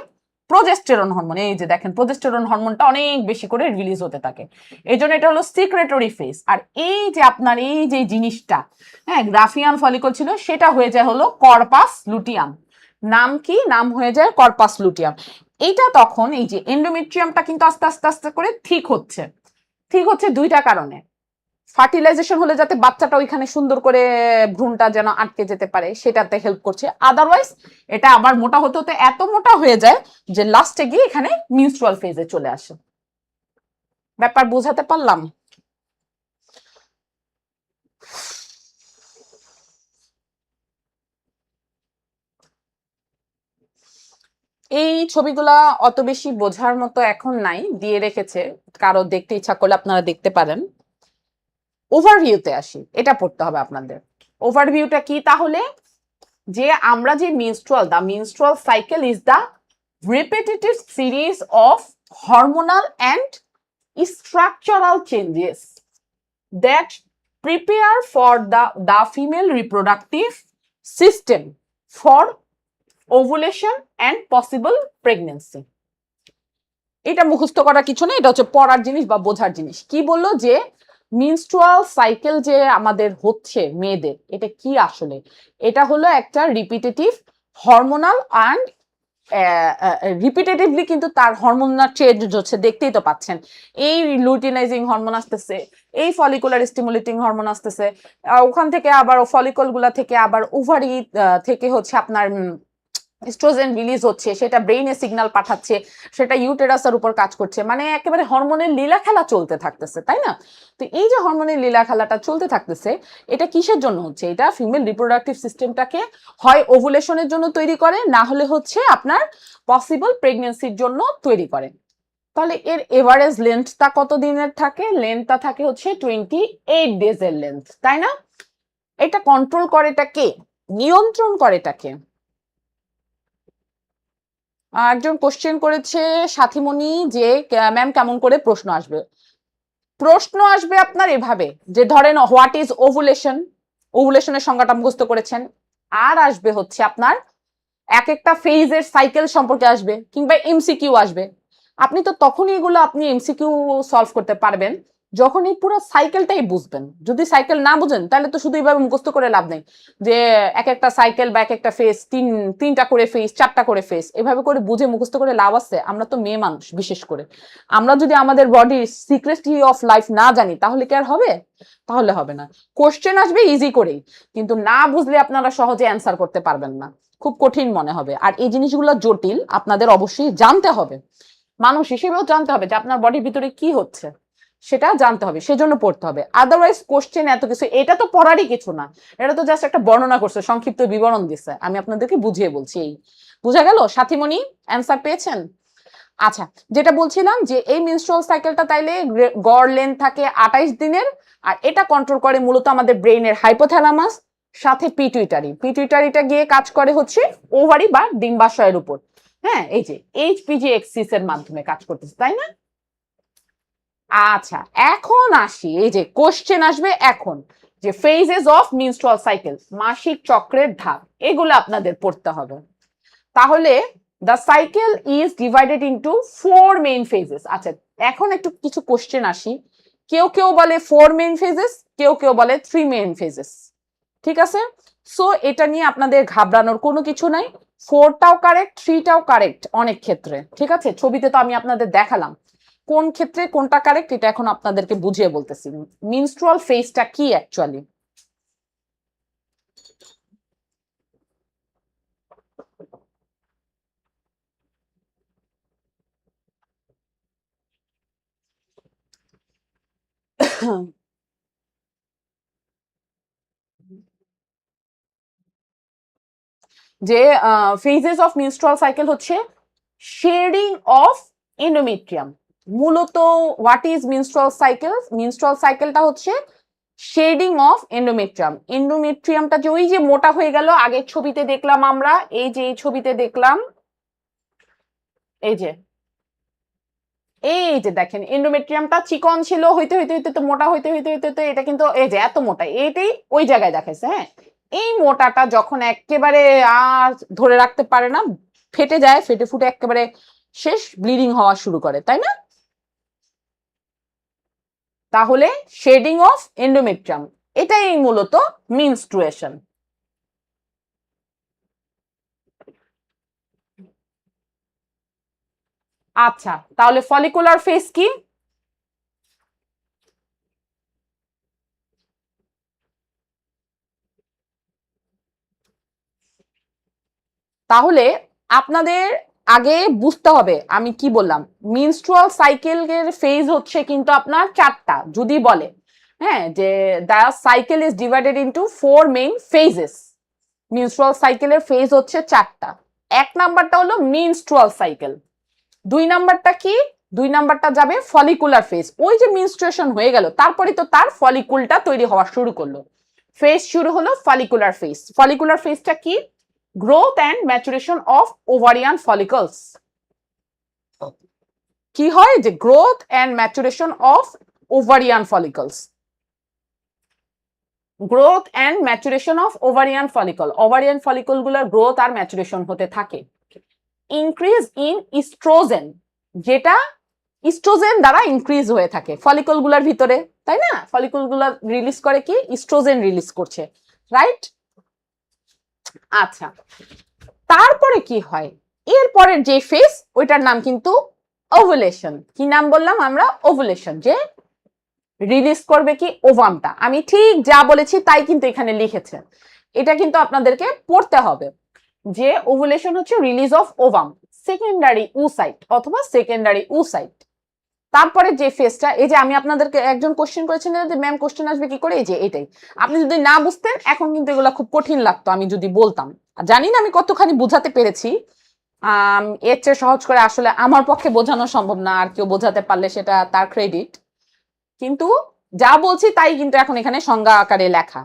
প্রজেস্টেরন হরমোন। এই যে দেখেন প্রজেস্টেরন হরমোনটা অনেক বেশি করে রিলিজ হতে থাকে, এই জন্য এটা হলো সিক্রেটরি ফেজ। আর এই যে আপনার এই যে জিনিসটা, হ্যাঁ, গ্রাফিয়ান ফলিকল ছিল, সেটা হয়ে যায় হলো কর্পাস লুটিয়াম। নাম কি? নাম হয়ে যায় কর্পাস লুটিয়াম। এইটা তখন এই যে এন্ডোমেট্রিয়ামটা কিন্তু আস্তে আস্তে আস্তে করে ঠিক হচ্ছে, ঠিক হচ্ছে দুইটা কারণে। ফার্টিলাইজেশন হলে যাতে বাচ্চাটা ওইখানে সুন্দর করে ভ্রূণটা যেন আটকে যেতে পারে সেটাতে হেল্প করছে, আদারওয়াইজ এটা আবার মোটা হতে হতে এত মোটা হয়ে যায় যে লাস্টে গিয়ে এখানে মিনস্ট্রুয়াল ফেজে চলে আসে। ব্যাপার বোঝাতে পারলাম? এই ছবিগুলা অত বেশি বোঝার মতো এখন নাই, দিয়ে রেখেছে, কারো দেখতে ইচ্ছা করলে আপনারা দেখতে পারেন। ওভারভিউতে আসি, এটা পড়তে হবে আপনাদের। ওভারভিউটা কি তাহলে? যে আমরা যে the menstrual cycle is the repetitive series of hormonal and structural changes that prepare for the female reproductive system for ovulation and possible pregnancy. এটা মুখস্থ করার কিছু না, এটা হচ্ছে পড়ার জিনিস বা বোঝার জিনিস। কি বললো যে মিনস্ট্রুয়াল সাইকেল যে আমাদের হচ্ছে মেয়েদের, এটা কি আসলে? এটা হলো একটা রিপিটেটিভ হরমোনাল অ্যান্ড রিপিটেটিভলি কিন্তু তার হরমোনাল চেঞ্জ হচ্ছে, দেখতেই তো পাচ্ছেন। এই লুটিনাইজিং হরমোন আসতেছে, এই ফলিকুলার স্টিমুলেটিং হরমোন আসতেছে, ওখান থেকে আবার ফলিকল গুলা থেকে আবার ওভারি থেকে হচ্ছে আপনার এস্ট্রোজেন রিলিজ হচ্ছে, সেটা ব্রেইনে সিগন্যাল পাঠাচ্ছে, সেটা ইউটেরাসের উপর কাজ করছে, মানে একেবারে হরমোনের লীলা খেলা চলতে থাকতেছে, তাই না? তো এই যে হরমোনের লীলা খেলাটা চলতে থাকতেছে, এটা কিসের জন্য হচ্ছে? এটা ফিমেল রিপ্রোডাক্টিভ সিস্টেমটাকে হয় ওভুলেশনের জন্য তৈরি করে, না হলে হচ্ছে আপনার পসিবল প্রেগন্যান্সির জন্য তৈরি করে। তাহলে এর এভারেজ লেন্থটা কত দিনের থাকে? লেন্থটা থাকে হচ্ছে 28 ডেজের লেন্থ, তাই না? এটা কন্ট্রোল করে এটা কে? নিয়ন্ত্রণ করে এটা কে? একজন কোশ্চেন করেছে সাথীমণি যে ম্যাম কেমন করে প্রশ্ন আসবে? প্রশ্ন আসবে আপনার এভাবে যে ধরেন হোয়াট ইজ ওভুলেশন, ওভুলেশনের সংজ্ঞাটা মুখস্থ করেছেন, আর আসবে হচ্ছে আপনার এক একটা ফেজের সাইকেল সম্পর্কে আসবে, কিংবা এমসিকিউ আসবে। আপনি তো তখনই এগুলো আপনি এমসিকিউ সলভ করতে পারবেন যখন এই পুরো সাইকেলটাই বুঝবেন। যদি সাইকেল না বুঝেন তাহলে তো শুধু এইভাবে মুখস্থ করে লাভ নেই যে এক একটা সাইকেল বা এক একটা ফেজ তিনটা করে ফেজ, 4টা করে ফেজ, এভাবে করে বুঝে মুখস্থ করে লাভ আছে? আমরা তো মেয়ে মানুষ, বিশেষ করে আমরা যদি আমাদের বডির সিক্রেসি অফ লাইফ না জানি তাহলে কি আর হবে? তাহলে হবে না। কোশ্চেন আসবে ইজি করেই, কিন্তু না বুঝলে আপনারা সহজে অ্যান্সার করতে পারবেন না, খুব কঠিন মনে হবে। আর এই জিনিসগুলো জটিল, আপনাদের অবশ্যই জানতে হবে, মানুষ হিসেবেও জানতে হবে যে আপনার বডির ভিতরে কি হচ্ছে, সেটা জানতে হবে, সেজন্য পড়তে হবে। আদারওয়াইজ কোশ্চেন এত কিছু, এটা তো পড়ারই কিছু না, এটা তো জাস্ট একটা বর্ণনা করছে, সংক্ষিপ্ত বিবরণ দিচ্ছে, আমি আপনাদেরকে বুঝিয়ে বলছি। এই বুঝা গেল সাথীমণি? অ্যান্সার পেয়েছেন? আচ্ছা, যেটা বলছিলাম যে এই মেনস্ট্রুয়াল সাইকেলটা তাইলে গড় লেন্থ থাকে 28 দিনের, আর এটা কন্ট্রোল করে মূলত আমাদের ব্রেইনের হাইপোথ্যালামাস, সাথে পিটুইটারি। পিটুইটারিটা গিয়ে কাজ করে হচ্ছে ওভারি বা ডিম্বাশয়ের উপর, হ্যাঁ, এই যে এইচপিজি এক্সিস এর মাধ্যমে কাজ করতেছে, তাই না? আচ্ছা, এখন আসি, এই যে কোশ্চেন আসবে এখন যে ফেজেস অফ মেনস্ট্রুয়াল সাইকেল, মাসিক চক্রের ধাপ, এগুলো আপনাদের পড়তে হবে। তাহলে the cycle is divided into 4 main phases. আচ্ছা, এখন একটু কিছু কোশ্চেন আসি। কেউ কেউ বলে 4 মেইন ফেজেস, কেউ কেউ বলে 3 মেইন ফেজেস। ঠিক আছে, সো এটা নিয়ে আপনাদের ঘাবড়ানোর কোনো কিছু নাই। 4টাও কারেক্ট, 3টাও কারেক্ট অনেক ক্ষেত্রে। ঠিক আছে, ছবিতে তো আমি আপনাদের দেখালাম কোন ক্ষেত্রে কোনটা কারেক্ট, এটা এখন আপনাদেরকে বুঝিয়ে বলতেছি। মিনস্ট্রুয়াল ফেজটা কি অ্যাকচুয়ালি। যে ফেজেস অফ মিনস্ট্রুয়াল সাইকেল হচ্ছে শেডিং অফ এন্ডোমেট্রিয়াম। মূলত what is menstrual cycle? Menstrual সাইকেলটা হচ্ছে শেডিং অফ এন্ডোমেট্রিয়াম। এন্ডোমেট্রিয়ামটা যে ওই যে মোটা হয়ে গেল, আগের ছবিতে দেখলাম আমরা, এই যে এই ছবিতে দেখলাম, এই যে এই যে দেখেন এন্ডোমেট্রিয়ামটা চিকন ছিল, হইতে হইতে হইতে তো মোটা, হইতে হইতে হইতে তো এটা কিন্তু এই যে এত মোটা, এইটাই ওই জায়গায় দেখাইছে। হ্যাঁ, এই মোটাটা যখন একেবারে আর ধরে রাখতে পারে না, ফেটে যায়, ফেটে ফুটে একেবারে শেষ, ব্লিডিং হওয়া শুরু করে, তাই না? তাহলে শেডিং অফ এন্ডোমেট্রিয়াম, এটাই মূলত মিনস্ট্রুয়েশন। আচ্ছা, তাহলে ফলিকুলার ফেজ কি? তাহলে আপনাদের আগে বুঝতে হবে আমি কি বললাম। মিনস্ট্রুয়াল সাইকেলের ফেজ হচ্ছে কিন্তু আপনার 4টা, যদি বলে হ্যাঁ যে the cycle is divided into 4 main phases. Menstrual সাইকেলের ফেজ হচ্ছে 4টা। 1 নাম্বারটা হলো মিনস্ট্রুয়াল সাইকেল। 2 নাম্বারটা কি? 2 নাম্বারটা যাবে ফলিকুলার ফেজ। ওই যে মিনস্ট্রুয়েশন হয়ে গেল, তারপরে তো তার ফলিকুলটা তৈরি হওয়া শুরু করলো, ফেজ শুরু হলো ফলিকুলার ফেজ। ফলিকুলার ফেজটা কি? Growth and maturation of ovarian follicles. কি হয়? যে growth and maturation of ovarian follicles. Growth and maturation of ovarian follicle, ovarian follicle গুলোর গ্রোথ আর ম্যাচুরেশন হতে থাকে। ইনক্রিজ ইন ইস্ট্রোজেন, যেটা ইস্ট্রোজেন দ্বারা ইনক্রিজ হয়ে থাকে ফলিকল গুলার ভিতরে, তাই না? ফলিকল গুলা রিলিজ করে কি? ইস্ট্রোজেন রিলিজ করছে, রাইট? আচ্ছা, তারপরে কি হয়? এরপরের যে ফেজ, ওইটার নাম কিন্তু ওভুলেশন। কি নাম বললাম আমরা? ওভুলেশন। যে রিলিজ করবে কি? ওভামটা। আমি ঠিক যা বলেছি তাই কিন্তু এখানে লিখেছে, এটা কিন্তু আপনাদেরকে পড়তে হবে যে ওভুলেশন হচ্ছে release of ovum, secondary oocyte অথবা সেকেন্ডারি উসাইট। তারপরে যে ফেজটা, এই যে আমি আপনাদেরকে একজন কোশ্চেন করেছিলেন যে ম্যাম কোশ্চেন আসবে কি করে, এই যে এটাই। আপনি যদি না বুঝতেন এখন কিন্তু এগুলো খুব কঠিন লাগতো আমি যদি বলতাম। জানি না আমি কতখানি বোঝাতে পেরেছি। এর চেয়ে সহজ করে আসলে আমার পক্ষে বোঝানো সম্ভব না, আর কেউ বোঝাতে পারলে সেটা তার ক্রেডিট। কিন্তু যা বলছি তাই কিন্তু এখন এখানে সংজ্ঞা আকারে লেখা।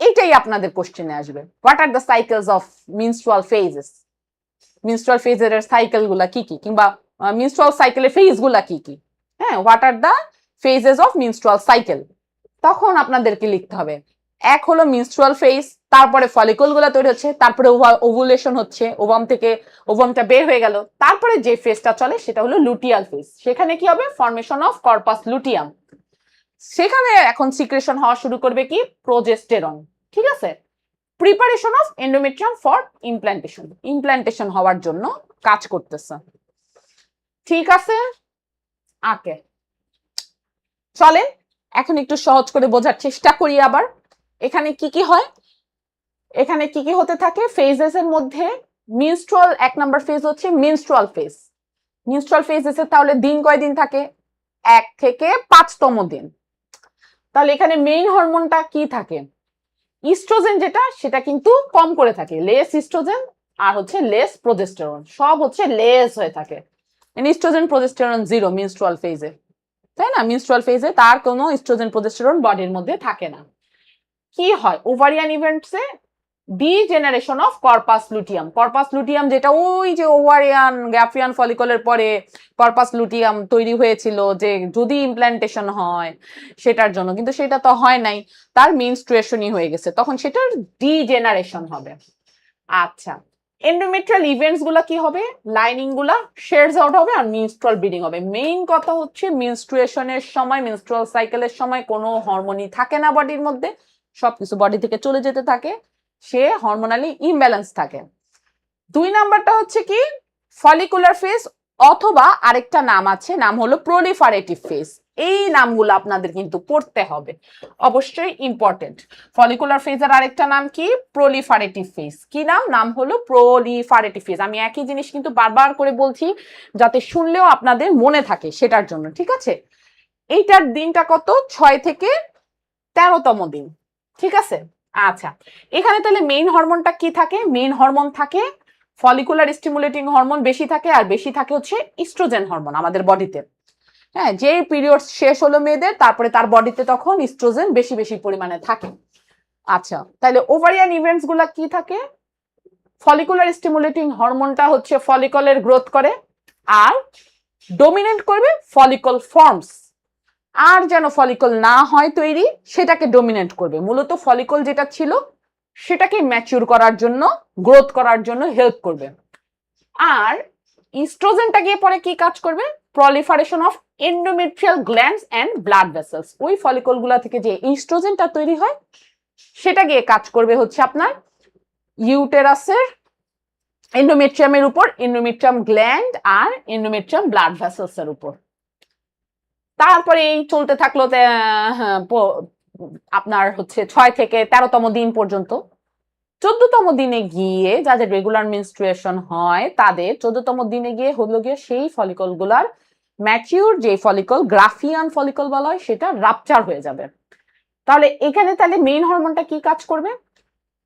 এইটাই আপনাদের কোশ্চেনে আসবে, what are the cycles of menstrual phases. Menstrual ফেজের সাইকেল গুলা কি কি, কিংবা মিনস্ট্রুয়াল সাইকেলের ফেজ গুলা কি কি। হ্যাঁ, what are the phases of menstrual cycle. তখন আপনাদেরকে লিখতে হবে, এক হলো মিনস্ট্রুয়াল ফেজ, তারপরে ফলিকল গুলা তৈরি হচ্ছে, তারপরে ওভুলেশন হচ্ছে, ওভাম থেকে ওভামটা বের হয়ে গেল, তারপরে যে ফেজটা চলে সেটা হলো লুটিয়াল ফেজ। সেখানে কি হবে? Formation of corpus luteum. সেখানে এখন সিক্রেশন হওয়া শুরু করবে কি? প্রোজেস্টেরন। ঠিক আছে, preparation of endometrium for implantation, implantation হওয়ার জন্য কাজ করতেছে। ঠিক আছে, আকে চলেন এখন একটু সহজ করে বোঝার চেষ্টা করি আবার। এখানে কি কি হয়? এখানে কি কি হতে থাকে ফেজেস এর মধ্যে? মিনস্ট্রুয়াল 1 নাম্বার ফেজ হচ্ছে মিনস্ট্রুয়াল ফেজ। মিনস্ট্রুয়াল ফেজেসে তাহলে দিন কয়দিন থাকে? 1 থেকে 5তম দিন। তাহলে এখানে মেইন হরমোনটা কি থাকে? ইস্ট্রোজেন, যেটা সেটা কিন্তু কম করে থাকে, লেস ইস্ট্রোজেন আর হচ্ছে লেস প্রোজেস্টেরন, সব হচ্ছে লেস হয়ে থাকে। ইস্ট্রোজেন প্রোজেস্টেরন জিরো মিনস্ট্রুয়াল ফেজে, তাই না? মিনস্ট্রুয়াল ফেজে তার কোনো ইস্ট্রোজেন প্রোজেস্টেরন বডির মধ্যে থাকে না। কি হয় ওভারিয়ান ইভেন্টসে? Degeneration of corpus luteum. Corpus luteum যেটা ওই যে ওভারিয়ান গ্যাফ্রিয়ান ফলিকলের পরে কর্পাস লুটিয়াম তৈরি হয়েছিল যে যদি ইমপ্ল্যান্টেশন হয় সেটার জন্য, কিন্তু সেটা তো হয় নাই, তার মেনস্ট্রুয়েশনই হয়ে গেছে, তখন সেটার ডিজেনারেশন হবে। আচ্ছা, এন্ডোমেট্রিয়াল ইভেন্টস গুলা কি হবে, লাইনিং গুলা শেডস আউট হবে আর মেনস্ট্রুয়াল ব্লিডিং হবে। মেইন কথা হচ্ছে মেনস্ট্রুয়েশনের সময়, মেনস্ট্রুয়াল সাইকেলের সময় কোনো হরমোনই থাকে না বডির মধ্যে, সবকিছু বডি থেকে চলে যেতে থাকে, সে হরমোনালি ইমব্যালেন্স থাকে। 2 নাম্বারটা হচ্ছে কি ফলিকুলার ফেজ, অথবা আরেকটা নাম আছে, নাম হলো প্রলিফারেটিভ ফেজ। এই নামগুলো আপনাদের কিন্তু পড়তে হবে, অবশ্যই ইম্পর্টেন্ট। ফলিকুলার ফেজের আরেকটা নাম কি, প্রলিফারেটিভ ফেজ। কি নাম, নাম হলো প্রলিফারেটিভ ফেজ। আমি একই জিনিস কিন্তু বারবার করে বলছি যাতে শুনলেও আপনাদের মনে থাকে, সেটার জন্য, ঠিক আছে। এইটার দিনটা কত, 6 থেকে 13তম দিন, ঠিক আছে। আচ্ছা, এখানে তাহলে মেইন হরমোনটা কি থাকে, মেইন হরমোন থাকে ফলিকুলার স্টিমুলেটিং হরমোন বেশি থাকে, আর বেশি থাকে হচ্ছে ইস্ট্রোজেন হরমোন আমাদের বডিতে। হ্যাঁ, যে পিরিয়ড শেষ হলো মেয়েদের, তারপরে তার বডিতে তখন ইস্ট্রোজেন বেশি বেশি পরিমাণে থাকে। আচ্ছা, তাহলে ওভারিয়ান ইভেন্টস গুলা কি থাকে, ফলিকুলার স্টিমুলেটিং হরমোনটা হচ্ছে ফলিকলের গ্রোথ করে, আর ডমিনেন্ট করবে ফলিকল ফর্মস, আর যেন ফলিকল না হয় তৈরি সেটাকে ডমিনেন্ট করবে। মূলত ফলিকল যেটা ছিল সেটাকে ম্যাচিউর করার জন্য, গ্রোথ করার জন্য হেল্প করবে। আর ইস্ট্রোজেনটা গিয়ে পরে কি কাজ করবে, proliferation of endometrial glands and blood vessels. ওই ফলিকলগুলো থেকে যে ইস্ট্রোজেনটা তৈরি হয় সেটা গিয়ে কাজ করবে হচ্ছে আপনার ইউটেরাসের এন্ডোমেট্রিয়ামের উপর, এন্ডোমেট্রিয়াম গ্ল্যান্ড আর এন্ডোমেট্রিয়াম ব্লাড ভেসেলস এর উপর। তারপরে এই চলতে থাকলো আপনার হচ্ছে 6 থেকে 13তম দিন পর্যন্ত। 14তম দিনে গিয়ে যাদের রেগুলার মেনস্ট্রুয়েশন হয় তাদের 14তম দিনে গিয়ে হলো গিয়ে সেই ফলিকল গুলার ম্যাচিউর যে ফলিকল, গ্রাফিয়ান ফলিকল বলা হয়, সেটা রাপচার হয়ে যাবে। তাহলে এখানে তাহলে মেইন হরমোনটা কি কাজ করবে,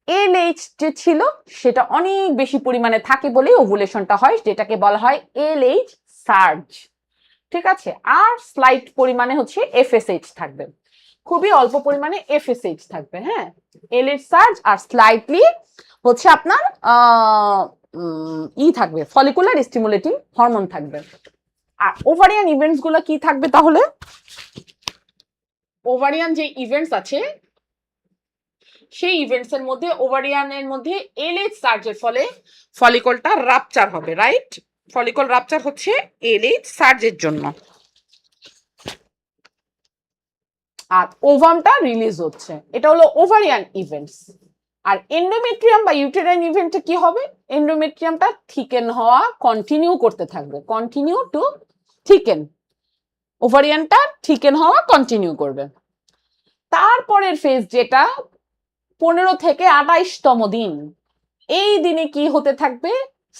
এলএইচ যে ছিল সেটা অনেক বেশি পরিমাণে থাকে বলে ওভুলেশনটা হয়, যেটাকে বলা হয় এলএইচ সার্জ, ঠিক আছে। আর স্লাইট পরিমাণে হচ্ছে এফএসএইচ থাকবে, খুবই অল্প পরিমাণে এফএসএইচ থাকবে। হ্যাঁ, এলএইচ সার্জ আর স্লাইটলি হচ্ছে আপনার থাকবে, ফলিকুলার স্টিমুলেটিং হরমোন থাকবে। আর ওভারিয়ান ইভেন্টস গুলো কি থাকবে তাহলে, ওভারিয়ান যে ইভেন্টস আছে সেই ইভেন্টস এর মধ্যে, ওভারিয়ানের মধ্যে এলএইচ সার্জের ফলে ফলিকলটা রাপচার হবে, রাইট। ফলিকল রাপচার হচ্ছে এলএইচ সার্জের জন্য, আর ওভামটা রিলিজ হচ্ছে, এটা হলো ওভারিয়ান ইভেন্টস। আর এন্ডোমেট্রিয়াম বা ইউটেরাইন ইভেন্টে কি হবে, এন্ডোমেট্রিয়ামটা থিকেন হওয়া কন্টিনিউ করতে থাকবে, কন্টিনিউ টু থিকেন, ওভারিয়ানটা থিকেন হওয়া কন্টিনিউ করবে। তারপরের ফেজ যেটা 15 থেকে 28তম দিন, এই দিনে কি হতে থাকবে,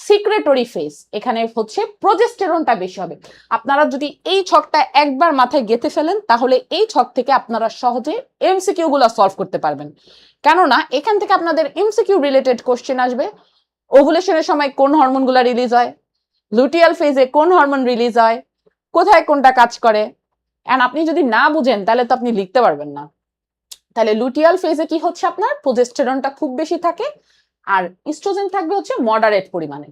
সিক্রেটরি ফেজ। এখানে হচ্ছে প্রজেস্টেরনটা বেশি হবে। আপনারা যদি এই ছকটা একবার মাথায় গেঁথে ফেলেন তাহলে এই ছক থেকে আপনারা সহজে এমসিকিউ গুলো সলভ করতে পারবেন, কেননা এখান থেকে আপনাদের এমসিকিউ রিলেটেড কোশ্চেন আসবে। ওভুলেশনের সময় কোন হরমোনগুলো রিলিজ হয়, লুটিয়াল ফেজে কোন হরমোন রিলিজ হয়, কোথায় কোনটা কাজ করে, এন্ড আপনি যদি না বুঝেন তাহলে তো আপনি লিখতে পারবেন না। তাহলে লুটিয়াল ফেজে কি হচ্ছে, আপনার প্রজেস্টেরনটা খুব বেশি থাকে আর ইস্ট্রোজেন থাকবে হচ্ছে মডারেট পরিমাণে।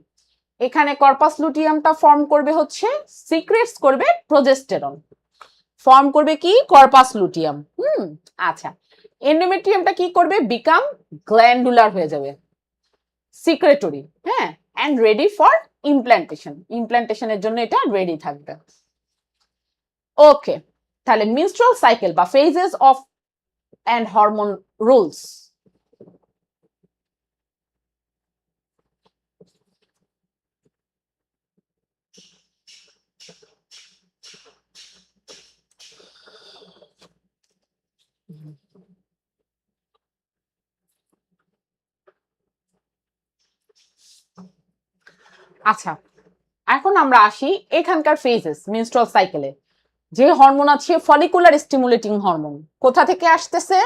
এখানে কর্পাস লুটিয়ামটা ফর্ম করবে হচ্ছে, সিক্রেটস করবে প্রজেস্টেরন, ফর্ম করবে কি কর্পাস লুটিয়াম। আচ্ছা, এন্ডোমেট্রিয়ামটা কি করবে, বিকাম গ্ল্যান্ডুলার হয়ে যাবে, সিক্রেটরি, হ্যাঁ, এন্ড রেডি ফর ইমপ্ল্যান্টেশন, ইমপ্ল্যান্টেশনের জন্য এটা রেডি থাকবে। ওকে, তাহলে মেনস্ট্রুয়াল সাইকেল বা phases of and hormone roles. আচ্ছা, এখন আমরা আসি এখানকার ফেজেস মেনস্ট্রুয়াল সাইকেলে। যে হরমোন আছে ফলিকুলার স্টিমুলেটিং হরমোন, কোথা থেকে আসতেছে,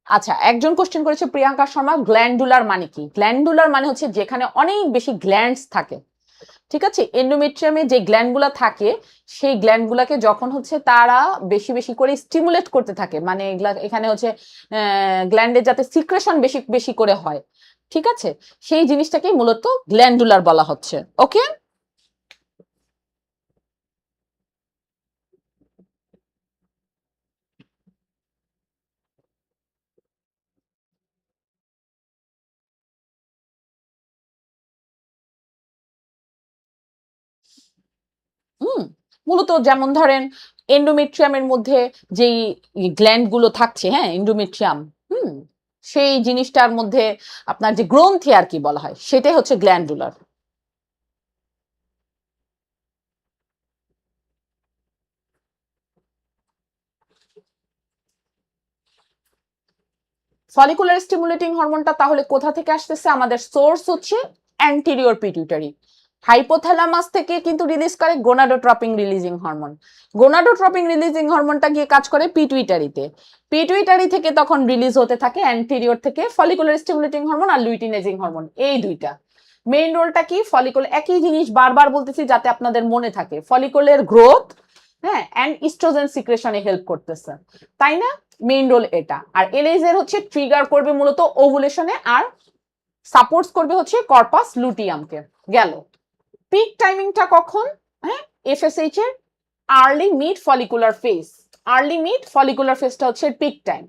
আচ্ছা একজন কোশ্চেন করেছে প্রিয়াঙ্কা শর্মা, গ্ল্যান্ডুলার মানে কি, গ্ল্যান্ডুলার মানে হচ্ছে যেখানে অনেক বেশি গ্ল্যান্ডস থাকে, ঠিক আছে। এন্ডোমেট্রিয়ামে যে গ্ল্যান্ডগুলো থাকে সেই গ্ল্যান্ডগুলোকে যখন হচ্ছে তারা বেশি বেশি করে স্টিমুলেট করতে থাকে, মানে এখানে হচ্ছে গ্ল্যান্ডে যাতে সিক্রেশন বেশি বেশি করে হয়, ঠিক আছে, সেই জিনিসটাকেই মূলত গ্ল্যান্ডুলার বলা হচ্ছে। ওকে। মূলত যেমন ধরেন এন্ডোমেট্রিয়ামের মধ্যে যেই গ্ল্যান্ড গুলো থাকছে, হ্যাঁ, এন্ডোমেট্রিয়াম, সেই জিনিসটার মধ্যে আপনার যে গ্রন্থি আর কি বলা হয়, সেটাই হচ্ছে গ্ল্যান্ডুলার। ফলিকুলার স্টিমুলেটিং হরমোনটা তাহলে কোথা থেকে আসতেছে? আমাদের সোর্স হচ্ছে অ্যান্টেরিয়র পিটুইটারি। হাইপোথ্যালামাস থেকে কিন্তু রিলিজ করে gonadotropin releasing hormone. Gonadotropin releasing হরমোনটা গিয়ে কাজ করে পিটুইটারিতে। পিটুইটারি থেকে তখন রিলিজ হতে থাকে অ্যান্টেরিয়র থেকে ফলিকুলার স্টিমুলেটিং হরমোন আর লুইটিনেজিং হরমোন, এই দুইটা। মেইন রোলটা কি? ফলিকুল, একই জিনিস বারবার বলতেছি যাতে আপনাদের মনে থাকে, ফলিকুলের গ্রোথ, হ্যাঁ, অ্যান্ড ইস্ট্রোজেন সিক্রেশনে হেল্প করতেছে, তাই না? মেইন রোল এটা। আর এলএইচের হচ্ছে ট্রিগার করবে মূলত ওভুলেশনে, আর সাপোর্টস করবে হচ্ছে কর্পাস লুটিয়ামকে। গেল। পিক টাইমিংটা কখন? হ্যাঁ, এফএসএইচ এর early mid follicular phase. Early mid follicular ফেজটা হচ্ছে পিক টাইম।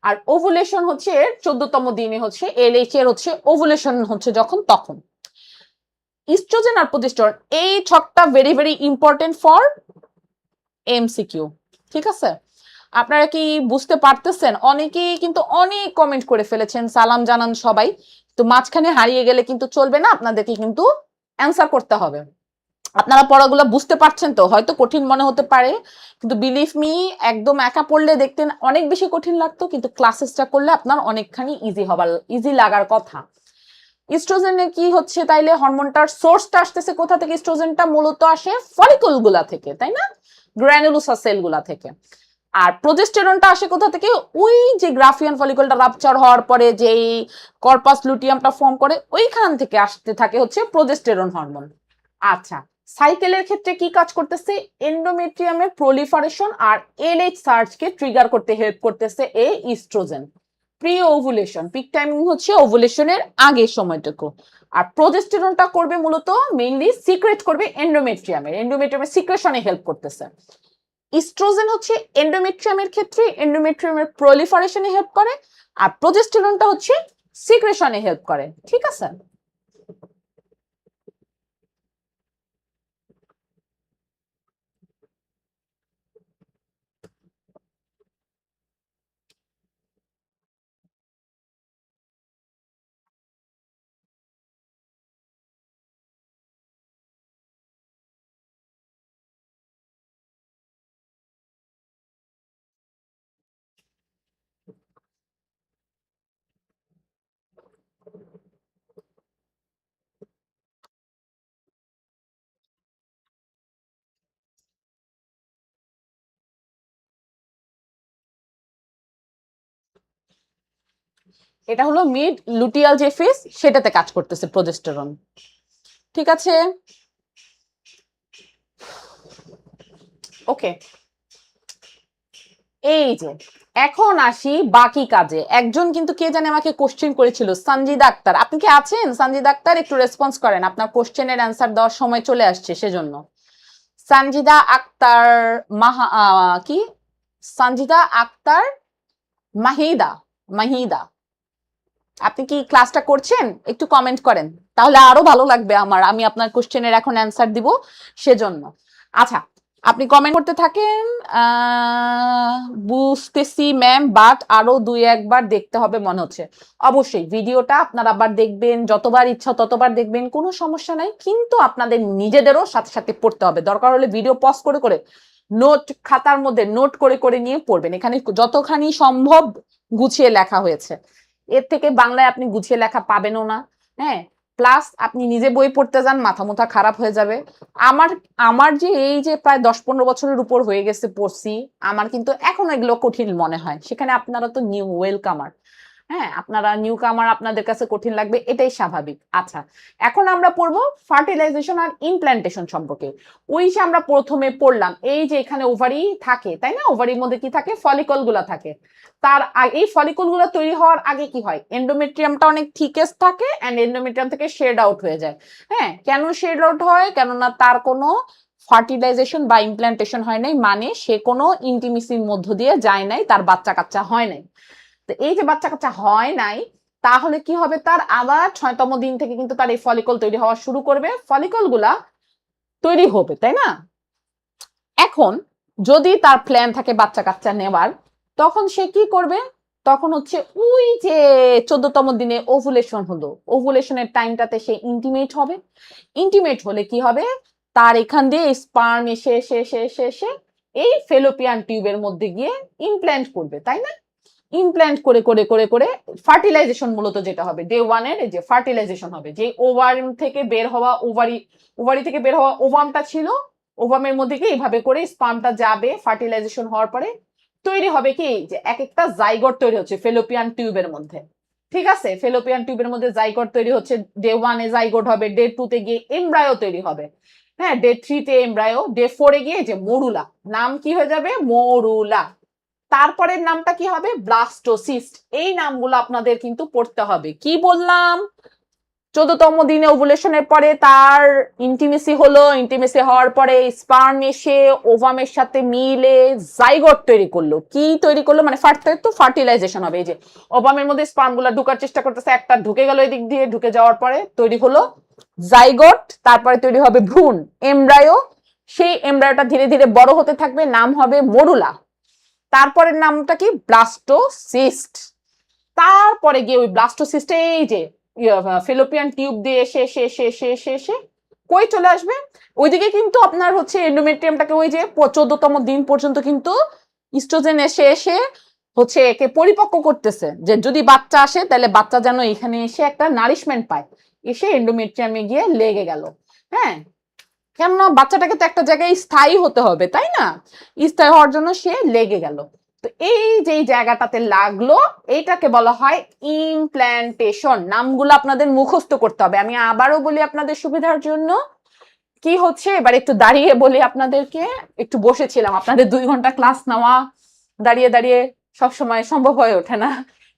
আর ওভুলেশন হচ্ছে এর 14তম দিনে হচ্ছে এলএইচ এর হচ্ছে ওভুলেশন হচ্ছে যখন তখন। ইস্ট্রোজেন আর প্রোজেস্টেরন, এই ছকটা very very important for MCQ. ঠিক আছে? আপনারা কি বুঝতে পারতেছেন? অনেকেই কিন্তু অনেক কমেন্ট করে ফেলেছেন, সালাম জানান সবাই। তো মাঝখানে হারিয়ে গেলে কিন্তু চলবে না, আপনাদেরকে কিন্তু অ্যান্সার করতে হবে। আপনারা পড়াগুলো বুঝতে পারছেন তো? হয়তো কঠিন মনে হতে পারে, কিন্তু বিলিভ মি, একদম একা পড়লে দেখতেন অনেক বেশি কঠিন লাগতো, কিন্তু ক্লাসেসটা করলে আপনার অনেকখানি ইজি লাগার কথা। ইস্ট্রোজেনে কি হচ্ছে তাইলে? হরমোনটার সোর্সটা আসতেছে কোথা থেকে? ইস্ট্রোজেনটা মূলত আসে ফলিকল গুলা থেকে, তাই না? গ্র্যানুলোসাস সেল গুলা থেকে। আর প্রোজেস্টেরনটা আসে কোথা থেকে? ওই যে গ্রাফিয়ান ফলিকলটা রাপচার হওয়ার পরে যেই কর্পাস লুটিয়ামটা ফর্ম করে, ওইখান থেকে আসতে থাকে হচ্ছে প্রোজেস্টেরন হরমোন। আচ্ছা, সাইকেলের ক্ষেত্রে কি কাজ করতেছে? এন্ডোমেট্রিয়ামের প্রলিফারেশন আর এলএইচ সার্চকে ট্রিগার করতে হেল্প করতেছে এই oestrogen. Pre ovulation, peak timing হচ্ছে ওভুলেশনের আগের সময়টুকু। আর প্রোজেস্টেরনটা করবে মূলত মেইনলি সিক্রেট করবে এন্ডোমেট্রিয়ামের সিক্রেশনে হেল্প করতেছে। ইস্ট্রোজেন হচ্ছে এন্ডোমেট্রিয়ামের ক্ষেত্রে এন্ডোমেট্রিয়ামের প্রলিফারেশনে হেল্প করে, আর প্রোজেস্টেরনটা হচ্ছে সিক্রেশনে হেল্প করে। ঠিক আছে? এটা হলো মিড লুটিয়াল যে ফেজ, সেটাতে কাজ করতেছে প্রোজেস্টেরন। ঠিক আছে? ওকে, এই যে এখন আসি বাকি কাজে। একজন কিন্তু কে জানে আমাকে কোশ্চেন করেছিল, সঞ্জিদা আক্তার। আপনি কি আছেন সঞ্জিদা আক্তার? একটু রেসপন্স করেন, আপনার কোশ্চেনের অ্যান্সার দেওয়ার সময় চলে আসছে সেজন্য। সঞ্জিদা আক্তার কি সঞ্জিদা আক্তার মাহিদা, মাহিদা, আপনি কি ক্লাসটা করছেন? একটু কমেন্ট করেন, তাহলে আরো ভালো লাগবে আমার, আমি আপনার কোশ্চেনের এখন অ্যান্সার দিব সেজন্য। আচ্ছা, আপনি কমেন্ট করতে থাকেন। বুঝতেছি ম্যাম, বাট আরো দুই একবার দেখতে হবে মনে হচ্ছে। অবশ্যই ভিডিওটা আপনারা আবার দেখবেন, যতবার ইচ্ছা ততবার দেখবেন, কোনো সমস্যা নাই, কিন্তু আপনাদের নিজেদেরও সাথে সাথে পড়তে হবে। দরকার হলে ভিডিও পজ করে করে নোট খাতার মধ্যে নোট করে করে নিয়ে পড়বেন। এখানে যতখানি সম্ভব গুছিয়ে লেখা হয়েছে, এর থেকে বাংলায় আপনি গুছিয়ে লেখা পাবেনও না। হ্যাঁ, প্লাস আপনি নিজে বই পড়তে যান, মাথা মুথা খারাপ হয়ে যাবে। আমার আমার যে এই যে প্রায় 10-15 বছরের উপর হয়ে গেছে পড়ছি, আমার কিন্তু এখন এগুলো কঠিন মনে হয়। সেখানে আপনারা তো নিউ ওয়েলকামার, হ্যাঁ, আপনারা নিউ কামার, আপনাদের কাছে কঠিন লাগবে, এটাই স্বাভাবিক। আচ্ছা, এখন আমরা পড়বো ফার্টিলাইজেশন আর ইমপ্ল্যান্টেশন সম্পর্কে। ওই যে আমরা প্রথমে পড়লাম, এই যে এখানে ওভারি থাকে, তাই না? ওভারির মধ্যে কি থাকে? ফলিকল গুলা থাকে। তার এই ফলিকল গুলো তৈরি হওয়ার আগে কি হয়? এন্ডোমেট্রিয়ামটা অনেক থিকেস্ট থাকে, এন্ড এন্ডোমেট্রিয়াম থেকে শেড আউট হয়ে যায়। হ্যাঁ, কেন শেড আউট হয়? কেননা তার কোনো ফার্টিলাইজেশন বা ইমপ্ল্যান্টেশন হয় নাই, মানে সে কোনো ইন্টিমেসির মধ্য দিয়ে যায় নাই, তার বাচ্চা কাচ্চা হয় নাই। তো এই যে বাচ্চা কাচ্চা হয় নাই, তাহলে কি হবে? তার আবার 6তম দিন থেকে কিন্তু তার এই ফলিকল তৈরি হওয়া শুরু করবে, ফলিকল গুলা তৈরি হবে, তাই না? এখন যদি তার প্ল্যান থাকে বাচ্চা কাচ্চা নেওয়ার, তখন সে কি করবে, তখন হচ্ছে ওই যে 14তম দিনে ওভুলেশন হলো, ওভুলেশনের টাইমটাতে সে ইন্টিমেট হবে। ইন্টিমেট হলে কি হবে, তার এখান দিয়ে স্পার্ম এসে এসে এসে এসে এসে এই ফেলোপিয়ান টিউবের মধ্যে গিয়ে ইমপ্ল্যান্ট করবে, তাই না? ইমপ্ল্যান্ট করে করে করে করে ফার্টিলাইজেশন মূলত যেটা হবে ডে 1 এর যে ফার্টিলাইজেশন হবে, যে ওভাম থেকে বের হওয়া ওভারি থেকে বের হওয়া ওভামটা ছিল, ওভামের মধ্যে কি এইভাবে করে স্পার্মটা যাবে, ফার্টিলাইজেশন হওয়ার পরে তৈরি হবে কি যে এক একটা জাইগোট তৈরি হচ্ছে ফেলোপিয়ান টিউবের মধ্যে। ঠিক আছে, ফেলোপিয়ান টিউবের মধ্যে জাইগোট তৈরি হচ্ছে, ডে 1 এ জাইগোট হবে, ডে 2 তে গিয়ে এমব্রায়ো তৈরি হবে, হ্যাঁ, ডে 3 তে এমব্রায়ো, ডে 4 এ গিয়ে যে মরুলা, নাম কি হয়ে যাবে, মরুলা। তারপরের নামটা কি হবে, ব্লাস্টোসিস্ট। এই নামগুলো আপনাদের কিন্তু পড়তে হবে। কি বললাম, 14তম দিনে ওভুলেশনের পরে তার ইন্টিমেসি হলো, ইন্টিমেসি হওয়ার পরে স্পার্ম এসে ওভামের সাথে মিলে জাইগোট তৈরি করলো। কি তৈরি করলো মানে ফার্টিলাইজেশন হবে। এই যে ওভামের মধ্যে স্পার্ম গুলো ঢুকার চেষ্টা করতেছে, একটা ঢুকে গেল এদিক দিয়ে, ঢুকে যাওয়ার পরে তৈরি হলো জাইগোট, তারপরে তৈরি হবে ভ্রূণ, এমব্রায়ো। সেই এমব্রায়োটা ধীরে ধীরে বড় হতে থাকবে, নাম হবে মরুলা। তারপরের নামটা কি, ব্লাস্টোসিস্ট। তারপরে গিয়ে ওই ব্লাস্টোসিস্টে এই যে ফেলোপিয়ান টিউব দিয়ে এসে এসে এসে এসে এসে এসে কই চলে আসবে, ওইদিকে কিন্তু আপনার হচ্ছে এন্ডোমেট্রিয়ামটাকে ওই যে 14তম দিন পর্যন্ত কিন্তু ইস্ট্রোজেন এসে এসে হচ্ছে একে পরিপক্ক করতেছে, যে যদি বাচ্চা আসে তাহলে বাচ্চা যেন এখানে এসে একটা নারিশমেন্ট পায়, এসে এন্ডোমেট্রিয়ামে গিয়ে লেগে গেল। হ্যাঁ, কেননা বাচ্চাটাকে তো একটা জায়গায় স্থায়ী হতে হবে, তাই না? স্থায়ী হওয়ার জন্য সে লেগে গেল। তো এই যে জায়গাটাতে লাগলো, এইটাকে বলা হয় ইমপ্ল্যান্টেশন। নামগুলো আপনাদের মুখস্থ করতে হবে। আমি আবারও বলি আপনাদের সুবিধার জন্য, কি হচ্ছে এবার একটু দাঁড়িয়ে বলি আপনাদেরকে। একটু বসেছিলাম, আপনাদের 2 ঘন্টা ক্লাস নেওয়া দাঁড়িয়ে দাঁড়িয়ে সব সময় সম্ভব হয়ে ওঠে না,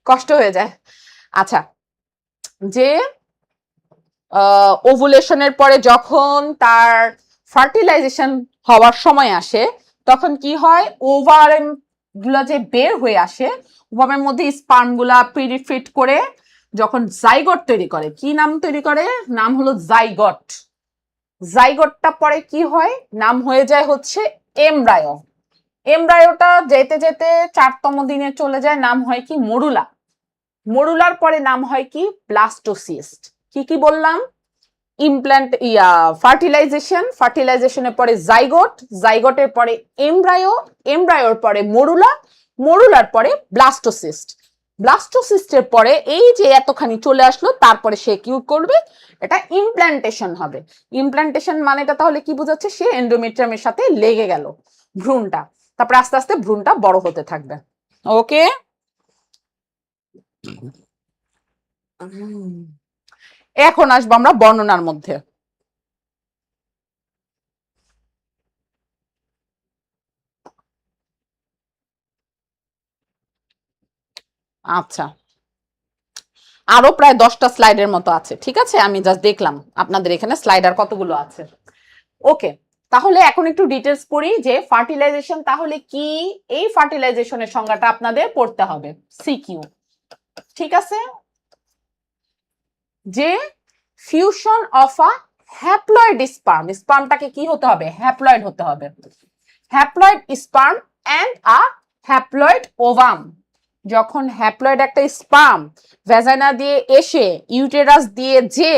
কষ্ট হয়ে যায়। আচ্ছা, যে ওভুলেশনের পরে যখন তার ফার্টিলাইজেশন হওয়ার সময় আসে, তখন কি হয়, ওভাম গুলা যে বের হয়ে আসে, ওভামের মধ্যে স্পার্ম গুলা পিরিফিট করে যখন জাইগট তৈরি করে, কি নাম তৈরি করে, নাম হলো জাইগট। জাইগটটা পরে কি হয়, নাম হয়ে যায় হচ্ছে এমব্রায়ো। এমব্রায়োটা যেতে যেতে 4তম দিনে চলে যায়, নাম হয় কি, মরুলা। মরুলার পরে নাম হয় কি, ব্লাস্টোসিস্ট। কি কি বললাম, ইমপ্ল্যান্ট ফার্টিলাইজেশনের পরে জাইগোট, জাইগোটের পরে এমব্রায়ো, এমব্রায়োর পরে মরুলা, মরুলার পরে ব্লাস্টোসিস্ট। ব্লাস্টোসিস্টের পরে এই যে এতখানি চলে আসলো, তারপরে সে কি করবে, এটা ইমপ্ল্যান্টেশন হবে। ইমপ্ল্যান্টেশন মানেটা তাহলে কি বোঝাচ্ছে, সে এন্ডোমেট্রিয়ামের সাথে লেগে গেল ভ্রূণটা, তারপরে আস্তে আস্তে ভ্রূণটা বড় হতে থাকবে। ওকে, এখন আসবো আমরা বর্ণনার মধ্যে। আচ্ছা, আরো প্রায় 10টা স্লাইডের মতো আছে, ঠিক আছে, আমি জাস্ট দেখলাম আপনাদের এখানে স্লাইড আর কতগুলো আছে। ওকে, তাহলে এখন একটু ডিটেলস পড়ি যে ফার্টিলাইজেশন তাহলে কি। এই ফার্টিলাইজেশনের সংজ্ঞাটা আপনাদের পড়তে হবে, সিকিউ, ঠিক আছে, যে fusion of a haploid sperm, স্পার্মটাকে কি হতে হবে, হ্যাপ্লয়েড হতে হবে, haploid sperm and a haploid ovum. যখন হ্যাপ্লয়েড একটা স্পার্ম ভ্যাজাইনা দিয়ে এসে ইউটেরাস দিয়ে যে,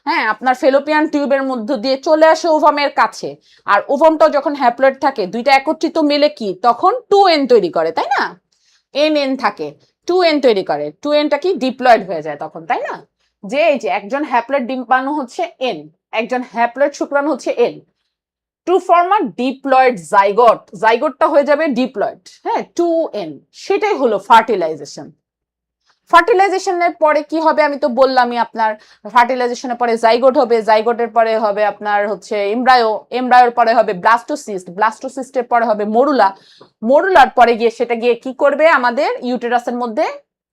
হ্যাঁ, আপনার ফেলোপিয়ান টিউবের মধ্য দিয়ে চলে আসে ওভামের কাছে, আর ওভামটা যখন হ্যাপ্লয়েড থাকে, দুইটা একত্রিত মিলে কি তখন 2n তৈরি করে, তাই না? n থাকে, 2n তৈরি করে, 2nটা কি ডিপ্লয়েড হয়ে যায় তখন, তাই না? যে এই যে একজন হ্যাপ্লয়েড ডিম্বাণু হচ্ছে n, একজন হ্যাপ্লয়েড শুক্রাণু হচ্ছে n, to form a diploid zygote, জাইগোটটা হয়ে যাবে ডিপ্লয়েড, হ্যাঁ, 2n। সেটাই হলো ফার্টিলাইজেশন। ফার্টিলাইজেশনের পরে কি হবে, আমি তো বললামই আপনার, ফার্টিলাইজেশনের পরে জাইগোট হবে, জাইগোটের পরে হবে আপনার হচ্ছে এমব্রায়ো, এমব্রায়োর পরে হবে ব্লাস্টোসিস্ট, ব্লাস্টোসিস্টের পরে হবে মরুলা, মরুলার পরে গিয়ে সেটা গিয়ে কি করবে, আমাদের ইউটেরাসের মধ্যে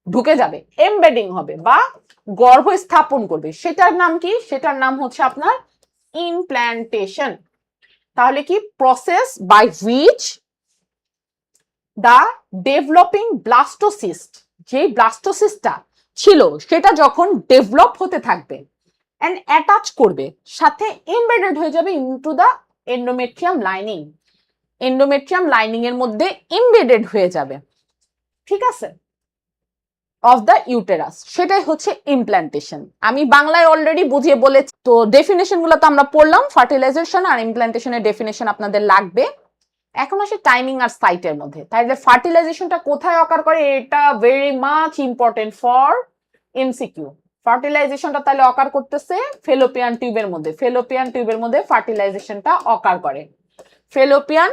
ঢুকে যাবে, এমবেডিং হবে বা গর্ভ স্থাপন করবে। সেটার নাম কি, সেটার নাম হচ্ছে আপনার ইমপ্ল্যান্টেশন। তাহলে কি, process by which the developing blastocyst, যে ব্লাস্টোসিস্টটা ছিল সেটা যখন ডেভেলপ হতে থাকবে এন্ড অ্যাটাচ করবে, সাথে এমবেডেড হয়ে যাবে into the endometrium lining. Endometrium lining এর মধ্যে এমবেডেড হয়ে যাবে, ঠিক আছে, অফ দ্য ইউটেরাস। সেটাই হচ্ছে ইমপ্ল্যান্টেশন। আমি বাংলায় অলরেডি বুঝিয়ে বলেছি, তো ডেফিনেশন গুলো তো আমরা পড়লাম, ফার্টিলাইজেশন আর ইমপ্ল্যান্টেশনের ডেফিনেশন আপনাদের লাগবে। এখন আসে টাইমিং আর সাইটের মধ্যে। তাহলে ফার্টিলাইজেশনটা কোথায় অকার করে, এটা very much important for MCQ. ফার্টিলাইজেশনটা তাহলে অকার করতেছে ফেলোপিয়ান টিউবের মধ্যে, ফেলোপিয়ান টিউবের মধ্যে ফার্টিলাইজেশনটা অকার করে, ফেলোপিয়ান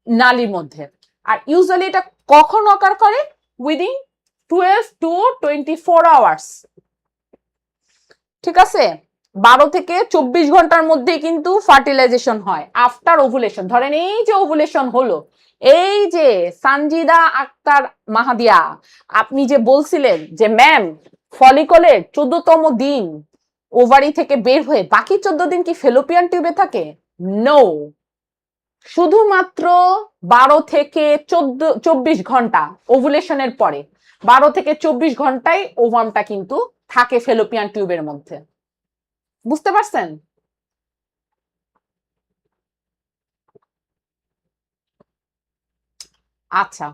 নালীর মধ্যে। আর ইউজুয়ালি এটা কখন অকার করে, উইদিন 12 to 24 আওয়ার্স, ঠিক আছে, 12 থেকে 24 ঘন্টার মধ্যে কিন্তু ফার্টিলাইজেশন হয় আফটার ওভুলেশন। ধরেন এই যে ওভুলেশন হলো, এই যে সানজিদা আক্তার মাহাদিয়া, আপনি যে বলছিলেন যে ম্যাম ফলিকলের 14তম দিন ওভারি থেকে বের হয়ে বাকি 14 দিন কি ফেলোপিয়ান টিউবে থাকে? নো, শুধুমাত্র 12 থেকে 24 ঘন্টা ওভুলেশনের পরে 12 থেকে 24 ঘন্টায় ওভামটা কিন্তু থাকে ফেলোপিয়ান টিউবের মধ্যে। বুঝতে পারছেন? আচ্ছা,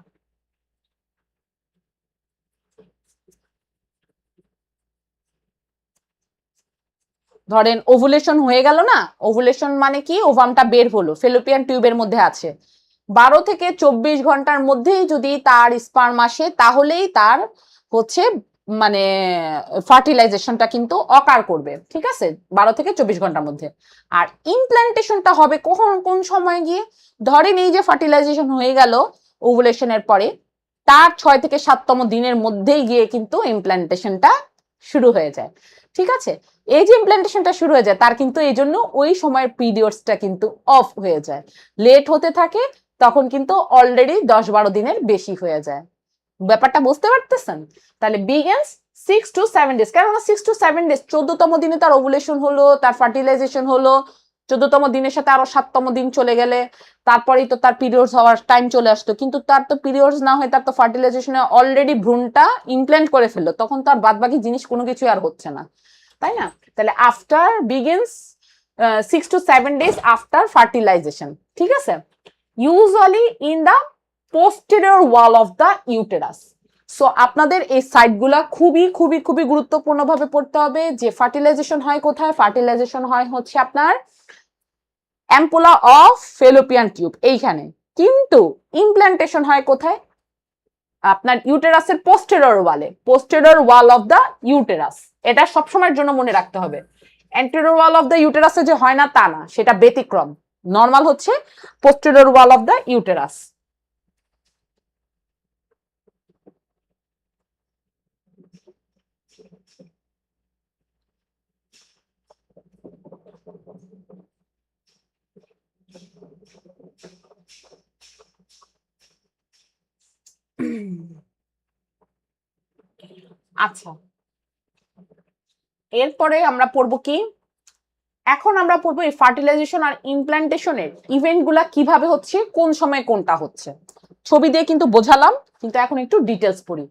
ধরেন ওভুলেশন হয়ে গেল না, ওভুলেশন মানে কি, ওভামটা বের হলো, ফেলোপিয়ান টিউবের মধ্যে আছে, 12 থেকে 24 ঘন্টার মধ্যেই যদি তার স্পার্ম আসে তাহলেই তার হচ্ছে মানে ফার্টিলাইজেশনটা কিন্তু অকার করবে, ঠিক আছে, 12 থেকে 24 ঘন্টার মধ্যে। আর ইমপ্ল্যান্টেশনটা হবে কখন, কোন সময় গিয়ে, ধরেন এই যে ফার্টিলাইজেশন হয়ে গেল ওভুলেশনের পরে, তার 6 থেকে 7তম দিনের মধ্যেই গিয়ে কিন্তু ইমপ্ল্যান্টেশনটা শুরু হয়ে যায়, ঠিক আছে। এই যে ইমপ্ল্যান্টেশনটা শুরু হয়ে যায় তার কিন্তু এই জন্য ওই সময়ের পিরিয়ডসটা কিন্তু অফ হয়ে যায়, লেট হতে থাকে, তখন কিন্তু অলরেডি 10-12 দিনের বেশি হয়ে যায়। ব্যাপারটা বুঝতে পারতেছেন? তাহলে বিগেন্স 6 to 7 ডেজ, কেননা 6 to 7 ডেজ, 14তম দিনে তার ওভুলেশন হলো, তার ফার্টিলাইজেশন হলো, 14তম দিনের সাথে আরো 7তম দিন চলে গেলে তারপরেই তো তার পিরিয়ডস হওয়ার টাইম চলে আসতো, কিন্তু তার তো পিরিয়ডস না হয়ে তার তো ফার্টিলাইজেশনে অলরেডি ভ্রূণটা ইমপ্ল্যান্ট করে ফেললো, তখন তার বাদ বাকি জিনিস কোনো কিছু আর হচ্ছে না, তাই না? তাহলে after begins 6 to 7 days after fertilisation, ঠিক আছে, usually in the posterior wall of the uterus. So আপনাদের এই সাইটগুলা খুবই খুবই খুবই গুরুত্বপূর্ণভাবে পড়তে হবে যে ফার্টিলাইজেশন হয় কোথায়। ফার্টিলাইজেশন হয় হচ্ছে আপনার অ্যাম্পুলা অফ ফেলোপিয়ান টিউব এইখানে, কিন্তু ইমপ্ল্যান্টেশন হয় কোথায়, আপনার ইউটেরাসের পোস্টেরিয়র ওয়ালে, posterior wall of the uterus. এটা সবসময়ের জন্য মনে রাখতে হবে। অ্যান্টেরিয়র ওয়াল অফ দা ইউটেরাসে যে হয় না তা না, সেটা ব্যতিক্রম, নর্মাল হচ্ছে posterior wall of the uterus. আচ্ছা, এরপরে আমরা পড়বো কি, এখন আমরা পড়বো এই ফার্টিলাইজেশন আর ইমপ্ল্যান্টেশনের ইভেন্টগুলা কিভাবে হচ্ছে, কোন সময় কোনটা হচ্ছে। ছবি দিয়ে কিন্তু বোঝালাম, কিন্তু এখন একটু ডিটেলস পড়ি।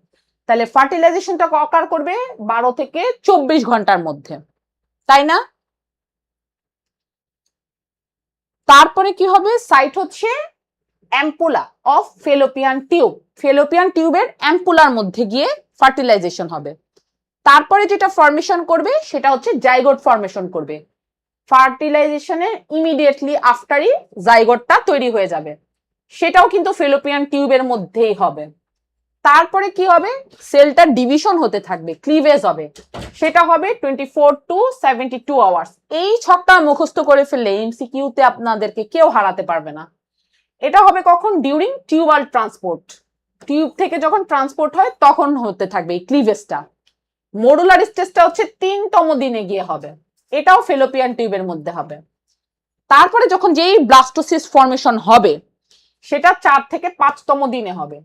তাহলে ফার্টিলাইজেশনটা অকার করবে 12 থেকে 24 ঘন্টার মধ্যে, তাই না? তারপরে কি হবে, সাইট হচ্ছে ampulla of fallopian tube, fallopian টিউবের অ্যাম্পুলার মধ্যে গিয়ে ফার্টিলাইজেশন হবে। তারপরে যেটা ফর্মেশন করবে সেটা হচ্ছে জাইগোট ফর্মেশন করবে, ফার্টিলাইজেশনের ইমিডিয়েটলি আফটারই জাইগোটটা তৈরি হয়ে যাবে, সেটাও কিন্তু ফেলোপিয়ান টিউবের মধ্যেই হবে। তারপরে কি হবে, সেলটা ডিভিশন হতে থাকবে, ক্লিভেজ হবে, সেটা হবে 24 to 72 আওয়ার্স। এই ছকটা মুখস্থ করে ফেললে এমসিকিউতে আপনাদেরকে কেউ হারাতে পারবে না। এটা হবে কখন, ডিউরিং টিউবাল ট্রান্সপোর্ট, টিউব থেকে যখন ট্রান্সপোর্ট হয় তখন হতে থাকবে এই ক্লিভেজটা। মডুলার স্টেজটা হচ্ছে 3তম দিনে গিয়ে হবে, এটাও ফেলোপিয়ান টিউবের মধ্যে হবে। তারপরে যখন যেই ব্লাস্টোসিস্ট ফর্মেশন হবে সেটা 4 থেকে 5তম দিনে হবে,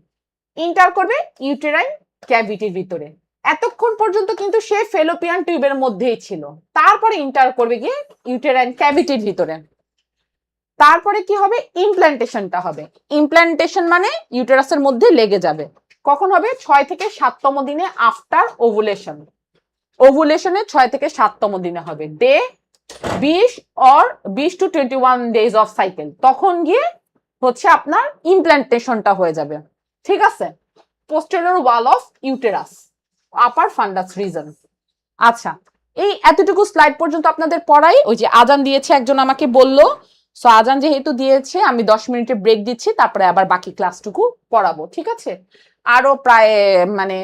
ইন্টার করবে ইউটেরাইন ক্যাভিটির ভিতরে। এতক্ষণ পর্যন্ত কিন্তু সে ফেলোপিয়ান টিউবের মধ্যেই ছিল, তারপরে ইন্টার করবে গিয়ে ইউটেরাইন ক্যাভিটির ভিতরে। তারপরে কি হবে, ইমপ্ল্যান্টেশনটা হবে, ইমপ্ল্যান্টেশন মানে ইউটেরাসের মধ্যে লেগে যাবে, কখন হবে, 6 থেকে 7তম দিনে আফটার ওভুলেশন, ওভুলেশনে 6 থেকে 7তম দিনে হবে, day 20 or 20 to 21 days of cycle, তখন গিয়ে হচ্ছে আপনার ইমপ্ল্যান্টেশনটা হয়ে যাবে, ঠিক আছে? Posterior wall of uterus, upper ফান্ডাস reason. আচ্ছা, এই এতটুকু স্লাইড পর্যন্ত আপনাদের পড়াই। ওই যে আজান দিয়েছে একজন আমাকে বলল, সো আজান যেহেতু দিয়েছে আমি 10 মিনিটের ব্রেক দিচ্ছি, তারপরে আবার বাকি ক্লাসটুকু পড়াবো, ঠিক আছে? আরো প্রায় মানে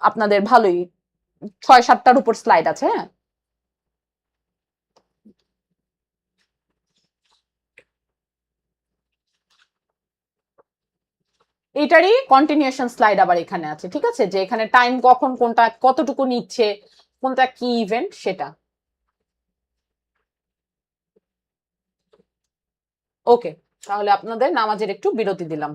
আপনাদের ভালোই 6-7টার উপর স্লাইড আছে, হ্যাঁ। এটারই কন্টিনিউশন স্লাইড আবার এখানে আছে, ঠিক আছে? যে এখানে টাইম কখন কোনটা কতটুকু নিচ্ছে, কোনটা কি ইভেন্ট সেটা। ওকে, তাহলে আপনাদের নামাজের একটু বিরতি দিলাম।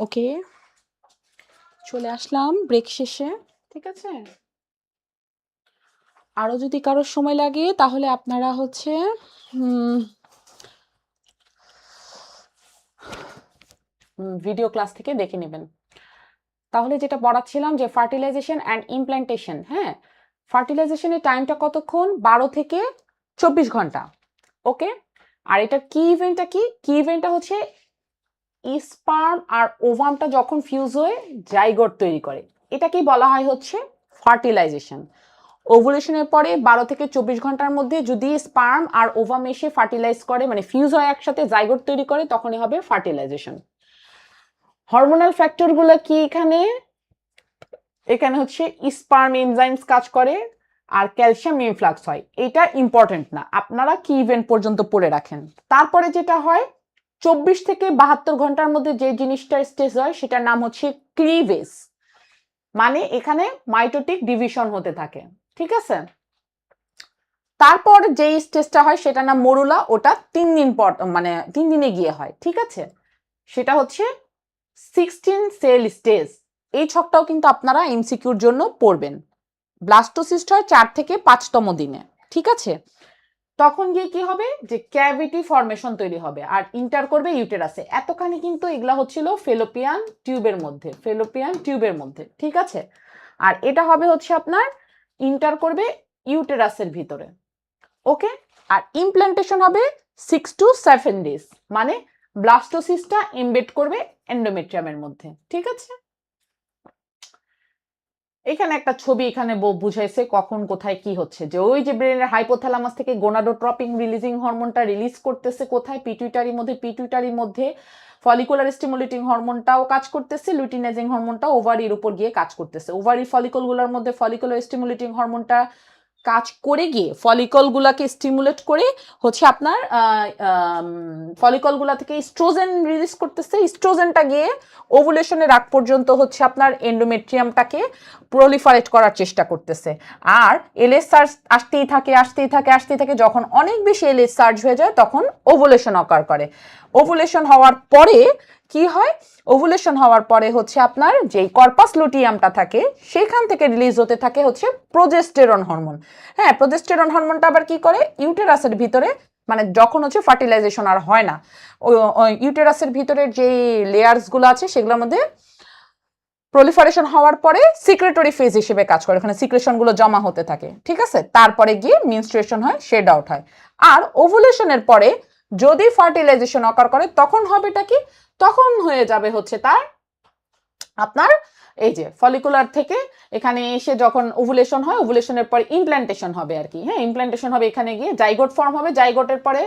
ওকে, চলে আসলাম ব্রেক শেষে। ঠিক আছে, আরো যদি কারোর সময় লাগে তাহলে আপনারা হচ্ছে ভিডিও ক্লাস থেকে দেখে নেবেন। তাহলে যেটা পড়াচ্ছিলাম যে ফার্টিলাইজেশন অ্যান্ড ইমপ্ল্যান্টেশন, হ্যাঁ, ফার্টিলাইজেশনের টাইমটা কতক্ষণ? 12 থেকে 24 ঘন্টা। ওকে, আর এটা কি ইভেন্টটা, কি ইভেন্টটা হচ্ছে স্পার্ম আর ওভামটা যখন ফিউজ হয়ে জাইগোট তৈরি করে, এটাকেই বলা হয় হচ্ছে ফার্টিলাইজেশন। ওভুলেশনের পরে 12 থেকে 24 ঘন্টার মধ্যে যদি স্পার্ম আর ওভাম এসে ফার্টিলাইজ করে, মানে ফিউজ হয় একসাথে, জাইগোট তৈরি করে, তখনই হবে ফার্টিলাইজেশন। হরমোনাল ফ্যাক্টরগুলো কি এখানে? এখানে হচ্ছে স্পার্ম এনজাইমস কাজ করে আর ক্যালসিয়াম ইনফ্লাক্স হয়। এটা ইম্পর্টেন্ট না, আপনারা কি ইভেন্ট পর্যন্ত পড়ে রাখেন। তারপরে যেটা হয় 24 থেকে 72 ঘন্টার মধ্যে যে জিনিসটার স্টেজ হয় সেটার নাম হচ্ছে ক্লিভেজ, মানে এখানে মাইটোটিক ডিভিশন হতে থাকে, ঠিক আছে। তারপর যেই স্টেজটা হয় সেটা নাম মরুলা, ওটা 3 দিন পর মানে 3 দিনে গিয়ে হয়, ঠিক আছে। সেটা হচ্ছে 16 সেল স্টেজ। এই ছকটাও কিন্তু আপনারা এমসিকিউর জন্য পড়বেন। ব্লাস্টোসিস্ট হয় 4 থেকে 5তম দিনে, ঠিক আছে। তখন গিয়ে কি হবে যে ক্যাভিটি ফর্মেশন তৈরি হবে আর ইন্টার করবে ইউটেরাসে। এতখানি কিন্তু এগুলা হচ্ছিল ফেলোপিয়ান টিউবের মধ্যে, ঠিক আছে। আর এটা হবে হচ্ছে আপনার ইন্টার করবে ইউটেরাসের ভিতরে, ওকে। আর ইমপ্ল্যান্টেশন হবে 6 to 7 ডেজ, মানে ব্লাস্টোসিস্টটা এমবেড করবে এন্ডোমেট্রিয়ামের মধ্যে, ঠিক আছে। এখানে একটা ছবি এখানে বুঝাইছে কখন কোথায় কি হচ্ছে, যে ওই যে ব্রেনের হাইপোথ্যালামাস থেকে গোনাডোট্রপিন রিলিজিং হরমোনটা রিলিজ করতেছে কোথায়, পিটুইটারির মধ্যে ফলিকুলার স্টিমুলেটিং হরমোনটাও কাজ করতেছে, লুটিনাইজিং হরমোনটা ওভারির উপর গিয়ে কাজ করতেছে। ওভারির ফলিকলগুলোর মধ্যে ফলিকুলার স্টিমুলেটিং হরমোনটা কাজ করে গিয়ে ফলিকলগুলোকে স্টিমুলেট করে হচ্ছে আপনার ফলিকলগুলো থেকে ইস্ট্রোজেন রিলিজ করতেছে। ইস্ট্রোজেনটা গিয়ে ওভুলেশনের আগ পর্যন্ত হচ্ছে আপনার এন্ডোমেট্রিয়ামটাকে প্রলিফারেট করার চেষ্টা করতেছে। আর এলএস সার্জ আসতেই থাকে, যখন অনেক বেশি এলএস সার্জ হয়ে যায় তখন ওভুলেশন অকার করে। ওভুলেশন হওয়ার পরে কি হয়, ওভুলেশন হওয়ার পরে হচ্ছে আপনার যেই কর্পাস লুটিয়ামটা থাকে সেখান থেকে রিলিজ হতে থাকে হচ্ছে প্রোজেস্টেরন হরমোন। হ্যাঁ, প্রোজেস্টেরন হরমোনটা আবার কি করে ইউটেরাসের ভিতরে, মানে যখন হচ্ছে ফার্টিলাইজেশন আর হয় না, ইউটেরাসের ভিতরে যে লেয়ার্সগুলো আছে সেগুলোর মধ্যে প্রলিফারেশন হওয়ার পরে সিক্রেটরি ফেজ হিসেবে কাজ করে, ওখানে সিক্রেশনগুলো জমা হতে থাকে, ঠিক আছে। তারপরে গিয়ে মেনস্ট্রুয়েশন হয়, শেড আউট হয়। আর ওভুলেশনের পরে যদি ফার্টিলাইজেশন অকার করে তখন হবেটা কি, তখন হয়ে যাবে হচ্ছে তার আপনার এই যে ফলিকুলার থেকে এখানে এসে যখন ওভুলেশন হয়, ওভুলেশনের পরে ইমপ্ল্যান্টেশন হবে আর কি। হ্যাঁ, ইমপ্ল্যান্টেশন হবে, এখানে গিয়ে জাইগোট ফর্ম হবে, জাইগোটের পরে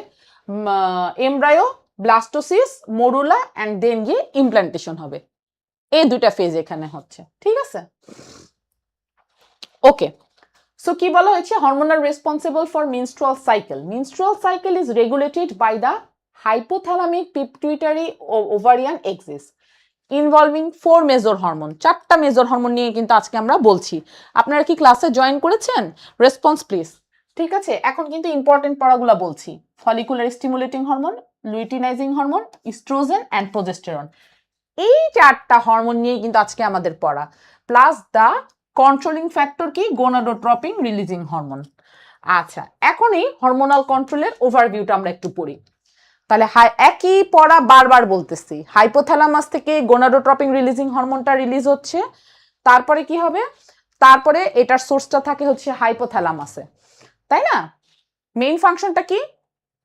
এমব্রায়ো, ব্লাস্টোসিস, মরুলা অ্যান্ড দেন গিয়ে ইমপ্ল্যান্টেশন হবে। এই দুটা ফেজ এখানে হচ্ছে, ঠিক আছে। ওকে, সো কি বলা হয়েছে, hormonal responsible for menstrual cycle. Menstrual cycle is regulated by the hypothalamic pituitary ovarian axis involving 4 major hormone. 4টা মেজর হরমোন নিয়ে কিন্তু আজকে আমরা বলছি। আপনারা কি ক্লাসে জয়েন করেছেন? Response please. ঠিক আছে, এখন কিন্তু ইম্পর্টেন্ট পড়াগুলো বলছি। Follicular stimulating hormone, luteinizing hormone, oestrogen and progesterone. এই 4টা হরমোন নিয়ে কিন্তু আজকে আমাদের পড়া, প্লাস দ্য কন্ট্রোলিং ফ্যাক্টর কি, গোনাডোট্রপিন রিলিজিং হরমোন। আচ্ছা, এখন এই হরমোনাল কন্ট্রোলের ওভারভিউটা আমরা একটু পড়ি। তাহলে একই পড়া বারবার বলতেছি, হাইপোথ্যালামাস থেকে গোনাডোট্রপিন রিলিজিং হরমোনটা রিলিজ হচ্ছে। তারপরে কি হবে, তারপরে এটার সোর্সটা থাকে হচ্ছে হাইপোথ্যালামাসে, তাই না। মেইন ফাংশনটা কি,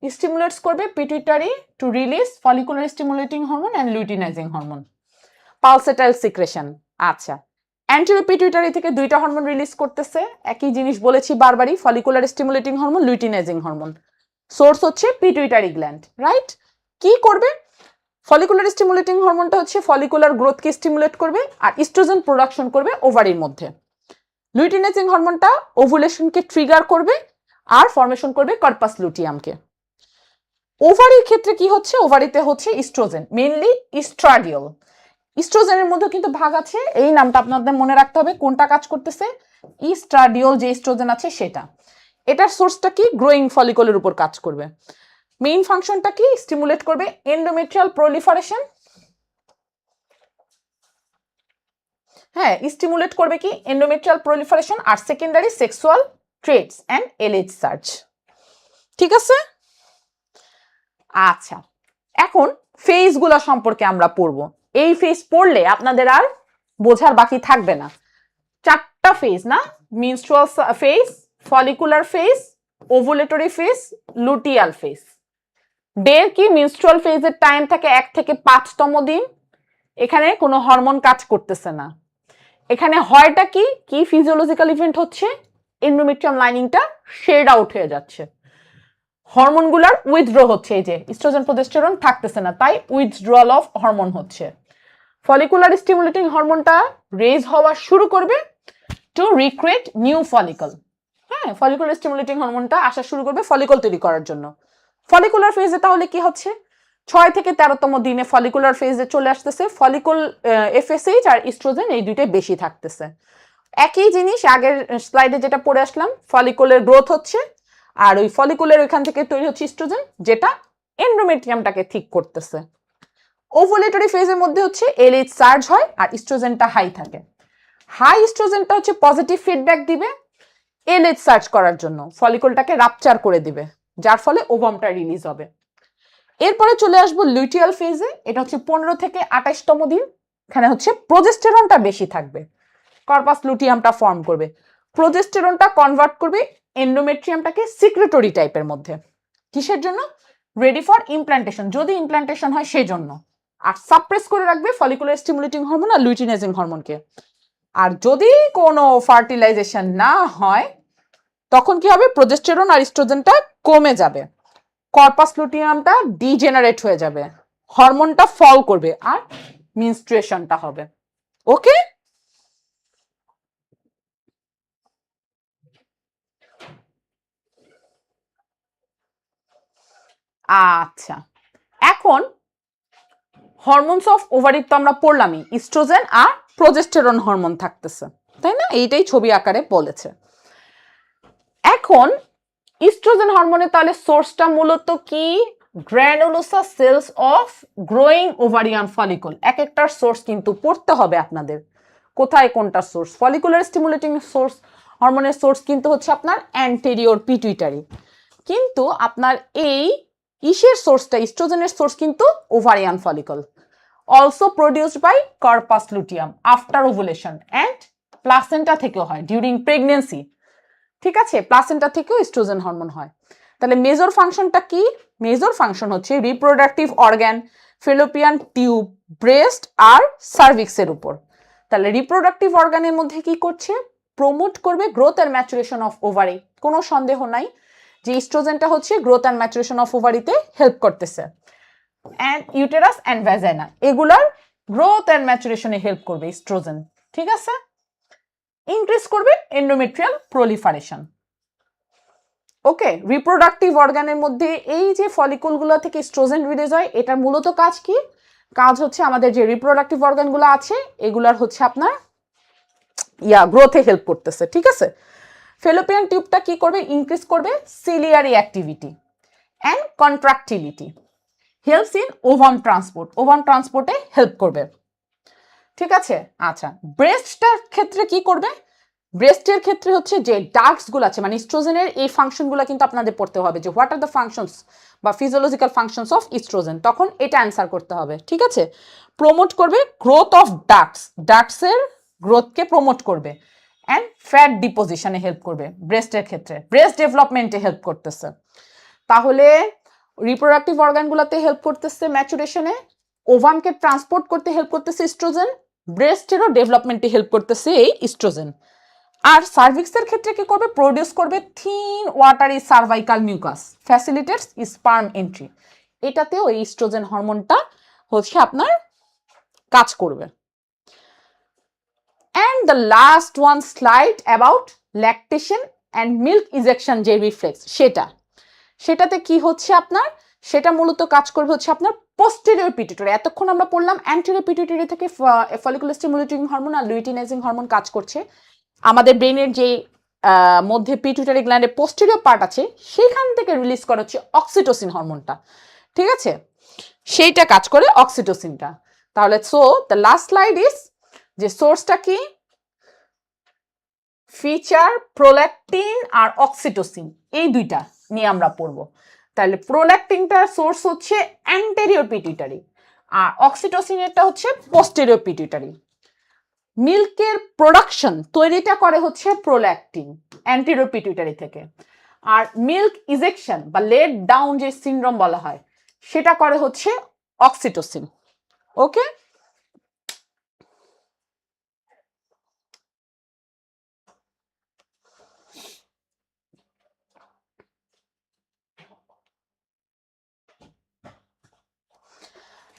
স্টিমুলেটস করবে pituitary to release follicular stimulating hormone and luteinizing hormone, pulsatile secretion. আচ্ছা, অ্যান্টেরিয়র পিটুইটারি থেকে 2টা হরমোন রিলিজ করতেছে, একই জিনিস বলেছি বারবারই, follicular stimulating hormone, luteinizing hormone. Source হচ্ছে পিটুইটারি গ্ল্যান্ড, রাইট। কি করবে, ফলিকুলার স্টিমুলেটিং হরমোনটা হচ্ছে ফলিকুলার গ্রোথকে স্টিমুলেট করবে আর ইস্ট্রোজেন প্রোডাকশন করবে ওভারির মধ্যে। লুটিনাইজিং হরমোনটা ওভুলেশনকে ট্রিগার করবে আর ফর্মেশন করবে কর্পাস লুটিয়ামকে। ওভারির ক্ষেত্রে কি হচ্ছে, ওভারিতে হচ্ছে ইস্ট্রোজেন, মেইনলি ইস্ট্রাডিওল। ইস্ট্রোজেনের মধ্যে কিন্তু ভাগ আছে, এই নামটা আপনাদের মনে রাখতে হবে, কোনটা কাজ করতেছে, ইস্ট্রাডিওল যে ইস্ট্রোজেন আছে সেটা। এটার সোর্সটা কি, গ্রোয়িং ফলিকলের উপর কাজ করবে। মেইন ফাংশনটা কি, স্টিমুলেট করবে এন্ডোমেট্রিয়াল প্রলিফারেশন। হ্যাঁ, স্টিমুলেট করবে কি, এন্ডোমেট্রিয়াল প্রলিফারেশন আর secondary sexual traits and LH surge, ঠিক আছে। আচ্ছা, এখন ফেজগুলো সম্পর্কে আমরা পড়বো। এই ফেজ পড়লে আপনাদের আর বোঝার বাকি থাকবে না। 4টা ফেজ না, menstrual phase, follicular phase, ovulatory phase, luteal phase. ডের কি, মেনস্ট্রুয়াল ফেজের টাইম থাকে 1 থেকে 5তম দিন। এখানে কোনো হরমোন কাজ করতেছে না। এখানে হয়টা কি কি ফিজিওলজিক্যাল ইভেন্ট হচ্ছে, এন্ডোমেট্রিয়াম লাইনিংটা শেড আউট হয়ে যাচ্ছে, হরমোনগুলার উইথড্র হচ্ছে, এই যে ইস্ট্রোজেন প্রোজেস্টেরন থাকতেছে না, তাই উইথড্রয়াল অফ হরমোন হচ্ছে। ফলিকুলার স্টিমুলেটিং হরমোনটা রেজ হওয়া শুরু করবে টু রিক্রিয়েট নিউ ফলিকল। হ্যাঁ, ফলিকুলার স্টিমুলেটিং হরমোনটা আসা শুরু করবে ফলিকল তৈরি করার জন্য। ফলিকুলার ফেজে তাহলে কি হচ্ছে, 6 থেকে 13তম দিনে ফলিকুলার ফেজে চলে আসতেছে, ফলিকল এফএসএইচ আর ইস্ট্রোজেন এই দুইটাই বেশি থাকতেছে। একই জিনিস আগের স্লাইডে যেটা পড়ে আসলাম, ফলিকুলের গ্রোথ হচ্ছে আর ওই ফলিকুলের ওইখান থেকে তৈরি হচ্ছে ইস্ট্রোজেন, যেটা এন্ডোমেট্রিয়ামটাকে ঠিক করতেছে। ওভুলেটরি ফেজের মধ্যে হচ্ছে এলএইচ চার্জ হয় আর ইস্ট্রোজেনটা হাই থাকে। হাই ইস্ট্রোজেনটা হচ্ছে পজিটিভ ফিডব্যাক দিবে এলএইচ সার্চ করার জন্য, ফলিকলটাকে রাপচার করে দিবে, যার ফলে ওভামটা রিলিজ হবে। এরপরে চলে আসবো লুটিয়াল ফেজে, এটা হচ্ছে 15 থেকে 28তম দিন। এখানে হচ্ছে প্রোজেস্টেরনটা বেশি থাকবে, কর্পাস লুটিয়ামটা ফর্ম করবে, প্রোজেস্টেরনটা কনভার্ট করবে এন্ডোমেট্রিয়ামটাকে সিক্রেটরি টাইপের মধ্যে। কিসের জন্য? রেডি ফর ইমপ্ল্যান্টেশন, যদি ইমপ্ল্যান্টেশন হয় সেই জন্য। আর সাপ্রেস করে রাখবে ফলিকুলার স্টিমুলেটিং হরমোন আর লুটিনাইজিং হরমোনকে। আর যদি কোনো ফার্টিলাইজেশন না হয় তখন কি হবে, প্রোজেস্টেরন আর ইস্ট্রোজেনটা কমে যাবে, কর্পাস লুটিয়ামটা ডিজেনারেট হয়ে যাবে, হরমোনটা ফল করবে আর মেনস্ট্রুয়েশনটা হবে। ওকে, আচ্ছা এখন হরমোনস অফ ওভারি তো আমরা পড়লামই, ইস্ট্রোজেন আর প্রোজেস্টেরন হরমোন থাকতেছে, তাই না? এইটাই ছবি আকারে বলেছে। এখন ইস্ট্রোজেন হরমোনের তাহলে সোর্সটা মূলত কি? Granulosa cells of growing ovarian follicle. এক একটার সোর্স কিন্তু পড়তে হবে আপনাদের, কোথায় কোনটা সোর্স। ফলিকুলার স্টিমুলেটিং সোর্স হরমোনের সোর্স কিন্তু হচ্ছে আপনার অ্যান্টেরিয়র পিটুইটারি, কিন্তু আপনার এই ইসের সোর্সটা, ইস্ট্রোজেনের সোর্স কিন্তু ovarian follicle, also produced by corpus luteum after ovulation and placenta থেকেও হয় ডিউরিং প্রেগনেন্সি। ঠিক আছে, প্লাসেন্টা থেকেও ইস্ট্রোজেন হরমোন হয়। তাহলে মেজর ফাংশনটা কি? মেজর ফাংশন হচ্ছে reproductive organ, fallopian tube, breast আর সার্ভিক্সের উপর। তাহলে রিপ্রোডাক্টিভ অর্গানের মধ্যে কি করছে? প্রমোট করবে growth and maturation of ovary. কোনো সন্দেহ নাই যে ইস্ট্রোজেনটা হচ্ছে গ্রোথ অ্যান্ড ম্যাচুরেশন অফ ওভারিতে হেল্প করতেছে। অ্যান্ড ইউটেরাস অ্যান্ড ভ্যাজাইনা এগুলার গ্রোথ অ্যান্ড ম্যাচুরেশনে হেল্প করবে ইস্ট্রোজেন। ঠিক আছে, ইনক্রিজ করবে এন্ডোমেট্রিয়াল প্রলিফারেশন। ওকে, রিপ্রোডাক্টিভ অর্গানের মধ্যে এই যে ফলিকুলগুলো থেকে ইস্ট্রোজেন রিলিজ হয়, এটার মূলত কাজ কি? কাজ হচ্ছে আমাদের যে রিপ্রোডাক্টিভ অর্গানগুলো আছে এগুলার হচ্ছে আপনার গ্রোথে হেল্প করতেছে। ঠিক আছে, ফেলোপিয়ান টিউবটা কি করবে? ইনক্রিজ করবে ciliary activity and contractility, helps in ovum transport, ovum ট্রান্সপোর্টে হেল্প করবে। ঠিক আছে, আচ্ছা ব্রেস্টটার ক্ষেত্রে কি করবে? ব্রেস্টের ক্ষেত্রে হচ্ছে যে ডাক্টস গুলো আছে, মানে ইস্ট্রোজেনের এই ফাংশনগুলো কিন্তু আপনাদের পড়তে হবে, যে হোয়াট আর দ্য ফাংশনস বা ফিজিওলজিক্যাল ফাংশনস অফ ইস্ট্রোজেন, তখন এটা অ্যান্সার করতে হবে। ঠিক আছে, প্রমোট করবে গ্রোথ অফ ডাক্টস, ডাক্টসের গ্রোথকে প্রমোট করবে, অ্যান্ড ফ্যাট ডিপোজিশনে হেল্প করবে। ব্রেস্টের ক্ষেত্রে ব্রেস্ট ডেভেলপমেন্টে হেল্প করতেছে। তাহলে রিপ্রোডাক্টিভ অর্গানগুলোতে হেল্প করতেছে ম্যাচুরেশনে, ওভামকে ট্রান্সপোর্ট করতে হেল্প করতেছে ইস্ট্রোজেন, ব্রেস্টেরও ডেভেলপমেন্টে হেল্প করতেছে এই ইস্ট্রোজেন। আর সার্ভিক্সের ক্ষেত্রে কি করবে? প্রডিউস করবে thin watery cervical mucus, facilitates sperm entry. এটাতেও এই ইস্ট্রোজেন হরমোনটা হচ্ছে আপনার কাজ করবে। And the last one slide about lactation and milk ejection যে রিফ্লেক্স, সেটাতে কি হচ্ছে আপনার, সেটা মূলত কাজ করবে হচ্ছে আপনার পোস্টেরিয়র পিটুইটারি। এতক্ষণ আমরা পড়লাম অ্যান্টেরিয়র পিটুইটারি থেকে ফলিকুলার স্টিমুলেটিং হরমোন আর লুটিনাইজিং হরমোন কাজ করছে। আমাদের ব্রেনের যে মধ্যে পিটুইটারি গ্ল্যান্ডের পোস্টেরিয়র পার্ট আছে সেখান থেকে রিলিজ করা হচ্ছে অক্সিটোসিন হরমোনটা। ঠিক আছে, সেইটা কাজ করে অক্সিটোসিনটা। তাহলে so the last slide is যে সোর্সটা কি? ফিচার, প্রোল্যাকটিন আর অক্সিটোসিন, এই দুইটা নিয়ে আমরা পড়বো। তাহলে প্রোল্যাকটিনটার সোর্স হচ্ছে অ্যান্টেরিয়র পিটুইটারি আর অক্সিটোসিনেরটা হচ্ছে পোস্টেরিয়র পিটুইটারি। মিল্কের প্রোডাকশন তৈরিটা করে হচ্ছে প্রোল্যাকটিন অ্যান্টেরিয়র পিটুইটারি থেকে, আর মিল্ক ইজেকশন বা লেট ডাউন যে সিনড্রোম বলা হয় সেটা করে হচ্ছে অক্সিটোসিন। ওকে,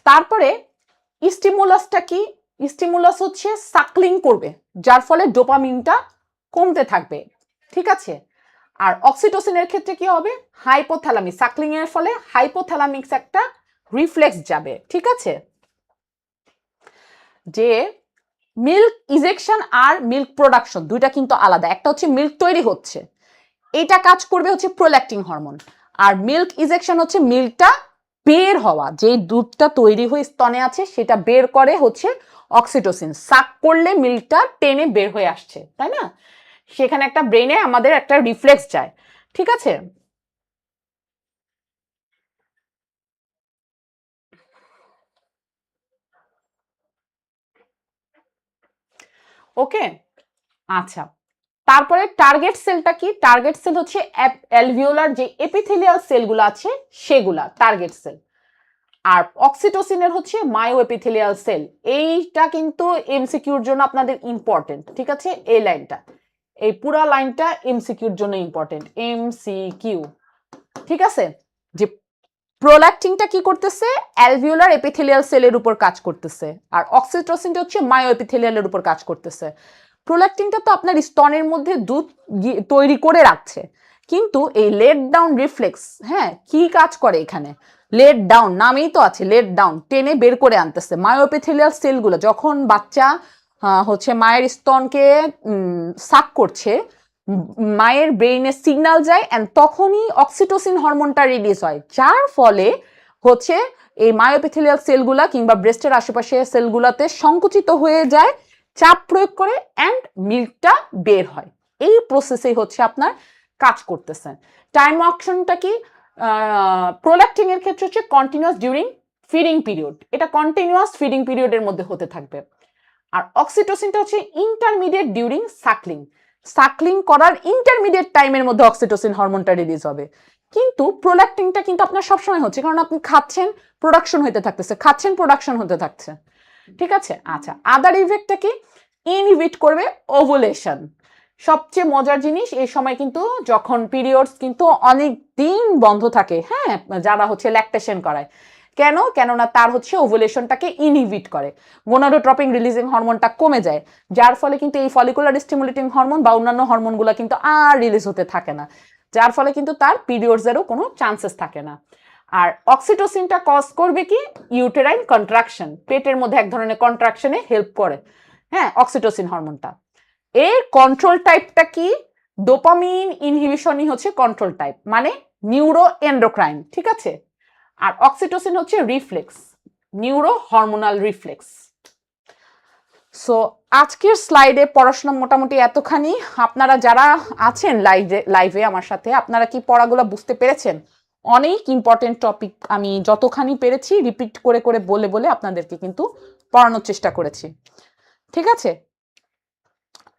তারপরে স্টিমুলাসটা কি? স্টিমুলাস হচ্ছে সাকলিং করবে, যার ফলে ডোপামিনটা কমতে থাকবে, ঠিক আছে। আর অক্সিটোসিনের ক্ষেত্রে কি হবে, হাইপোথ্যালামিক, সাকলিং এর ফলে হাইপোথ্যালামিক্স একটা রিফ্লেক্স যাবে, ঠিক আছে। যে মিল্ক ইজেকশন আর মিল্ক প্রোডাকশন দুইটা কিন্তু আলাদা, একটা হচ্ছে মিল্ক তৈরি হচ্ছে, এটা কাজ করবে হচ্ছে প্রোল্যাক্টিন হরমোন, আর মিল্ক ইজেকশন হচ্ছে মিল্কটা বের হওয়া, যে দুধটা তৈরি হয়ে স্তনে আছে সেটা বের করে হচ্ছে অক্সিটোসিন, সাক করলে মিল্কটা টেনে বের হয়ে আসছে, তাই না। সেখানে একটা ব্রেনে আমাদের একটা রিফ্লেক্স যায়, ঠিক আছে। ওকে, আচ্ছা। তারপরে টার্গেট সেলটা কি, টার্গেট সেল হচ্ছে অ্যালভিওলার যে এপিথেলিয়াল সেলগুলো আছে সেগুলা টার্গেট সেল। আর অক্সিটোসিনের হচ্ছে মায়ো এপিথেলিয়াল সেল। এইটা কিন্তু এমসিকিউর জন্য আপনাদের ইম্পর্টেন্ট, ঠিক আছে। এই লাইনটা, এই পুরা লাইনটা এমসিকিউর জন্য ইম্পর্টেন্ট, এমসিকিউ, ঠিক আছে। যে প্রোল্যাক্টিনটা কি করতেছে, অ্যালভিওলার এপিথেলিয়াল সেলের উপর কাজ করতেছে, আর অক্সিটোসিনটা হচ্ছে মায়ো এপিথেলিয়ালের উপর কাজ করতেছে। প্রোল্যাক্টিনটা তো আপনার স্তনের মধ্যে দুধ তৈরি করে রাখছে, কিন্তু এই লেট ডাউন রিফ্লেক্স, হ্যাঁ, কি কাজ করে এখানে, লেট ডাউন নামেই তো আছে, লেট ডাউন, টেনে বের করে আনতেছে। মায়োএপিথেলিয়াল সেলগুলো যখন বাচ্চা হচ্ছে মায়ের স্তনকে সাক করছে, মায়ের ব্রেইনে সিগন্যাল যায়, অ্যান্ড তখনই অক্সিটোসিন হরমোনটা রিলিজ হয়, যার ফলে হচ্ছে এই মায়োএপিথেলিয়াল সেলগুলা কিংবা ব্রেস্টের আশেপাশে সেলগুলাতে সংকুচিত হয়ে যায়, চাপ প্রয়োগ করে, অ্যান্ড মিল্কটা বের হয়। এই প্রসেসে হচ্ছে আপনার কাজ করতেছে। টাইম অকশনটা কি, প্রোল্যাক্টিন এর ক্ষেত্রে হচ্ছে কন্টিনিউয়াস ডিউরিং ফিডিং পিরিয়ড, এটা কন্টিনিউয়াস ফিডিং পিরিয়ডের মধ্যে হতে থাকবে। আর অক্সিটোসিনটা হচ্ছে ইন্টারমিডিয়েট ডিউরিং সাকলিং, সাকলিং করার ইন্টারমিডিয়েট টাইমের মধ্যে অক্সিটোসিন হরমোনটা রিলিজ হবে। কিন্তু প্রোল্যাক্টিনটা কিন্তু আপনার সবসময় হচ্ছে, কারণ আপনি খাচ্ছেন, প্রোডাকশন হতে থাকতেছে, খাচ্ছেন, প্রোডাকশন হতে থাকছে, ঠিক আছে। আচ্ছা, আদার ইফেক্টটা কি, ইনহিবিট করবে ওভুলেশন। সবচেয়ে মজার জিনিস, এই সময় কিন্তু যখন পিরিয়ডস কিন্তু অনেক দিন বন্ধ থাকে, হ্যাঁ, যারা হচ্ছে ল্যাকটেশন করায়, কেন, কেননা তার হচ্ছে ওভুলেশনটাকে ইনহিবিট করে, গোনাডোট্রপিন রিলিজিং হরমোনটা কমে যায়, যার ফলে কিন্তু এই ফলিকুলার স্টিমুলেটিং হরমোন বা অন্যান্য হরমোনগুলো কিন্তু আর রিলিজ হতে থাকে না, যার ফলে কিন্তু তার পিরিয়ডসেরও কোনো চান্সেস থাকে না। আর অক্সিটোসিনটা কজ করবে কি, ইউটেরাইন কন্ট্রাকশন, পেটের মধ্যে এক ধরনের কন্ট্রাকশনে হেল্প করে, হ্যাঁ, অক্সিটোসিন হরমোনটা। এর কন্ট্রোল টাইপটা কি, ডোপামিন ইনহিবিশনই হচ্ছে কন্ট্রোল টাইপ, মানে নিউরো এন্ডোক্রাইন, ঠিক আছে। আর অক্সিটোসিন হচ্ছে reflex, neuro hormonal reflex. So আজকের স্লাইডে পড়াশোনা মোটামুটি এতখানি। আপনারা যারা আছেন লাইভে আমার সাথে, আপনারা কি পড়াগুলো বুঝতে পেরেছেন? অনেক ইম্পর্টেন্ট টপিক আমি যতখানি পেরেছি রিপিট করে করে বলে বলে আপনাদেরকে কিন্তু পড়ানোর চেষ্টা করেছি, ঠিক আছে।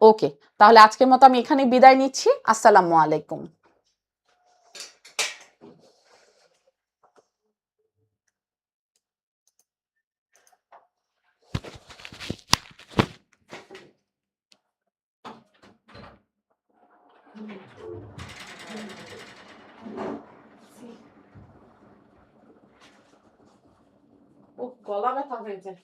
ওকে, তাহলে আজকের মতো আমি এখানে বিদায় নিচ্ছি। আসসালামু আলাইকুম। ও, গলা ব্যথা হয়ে যায়।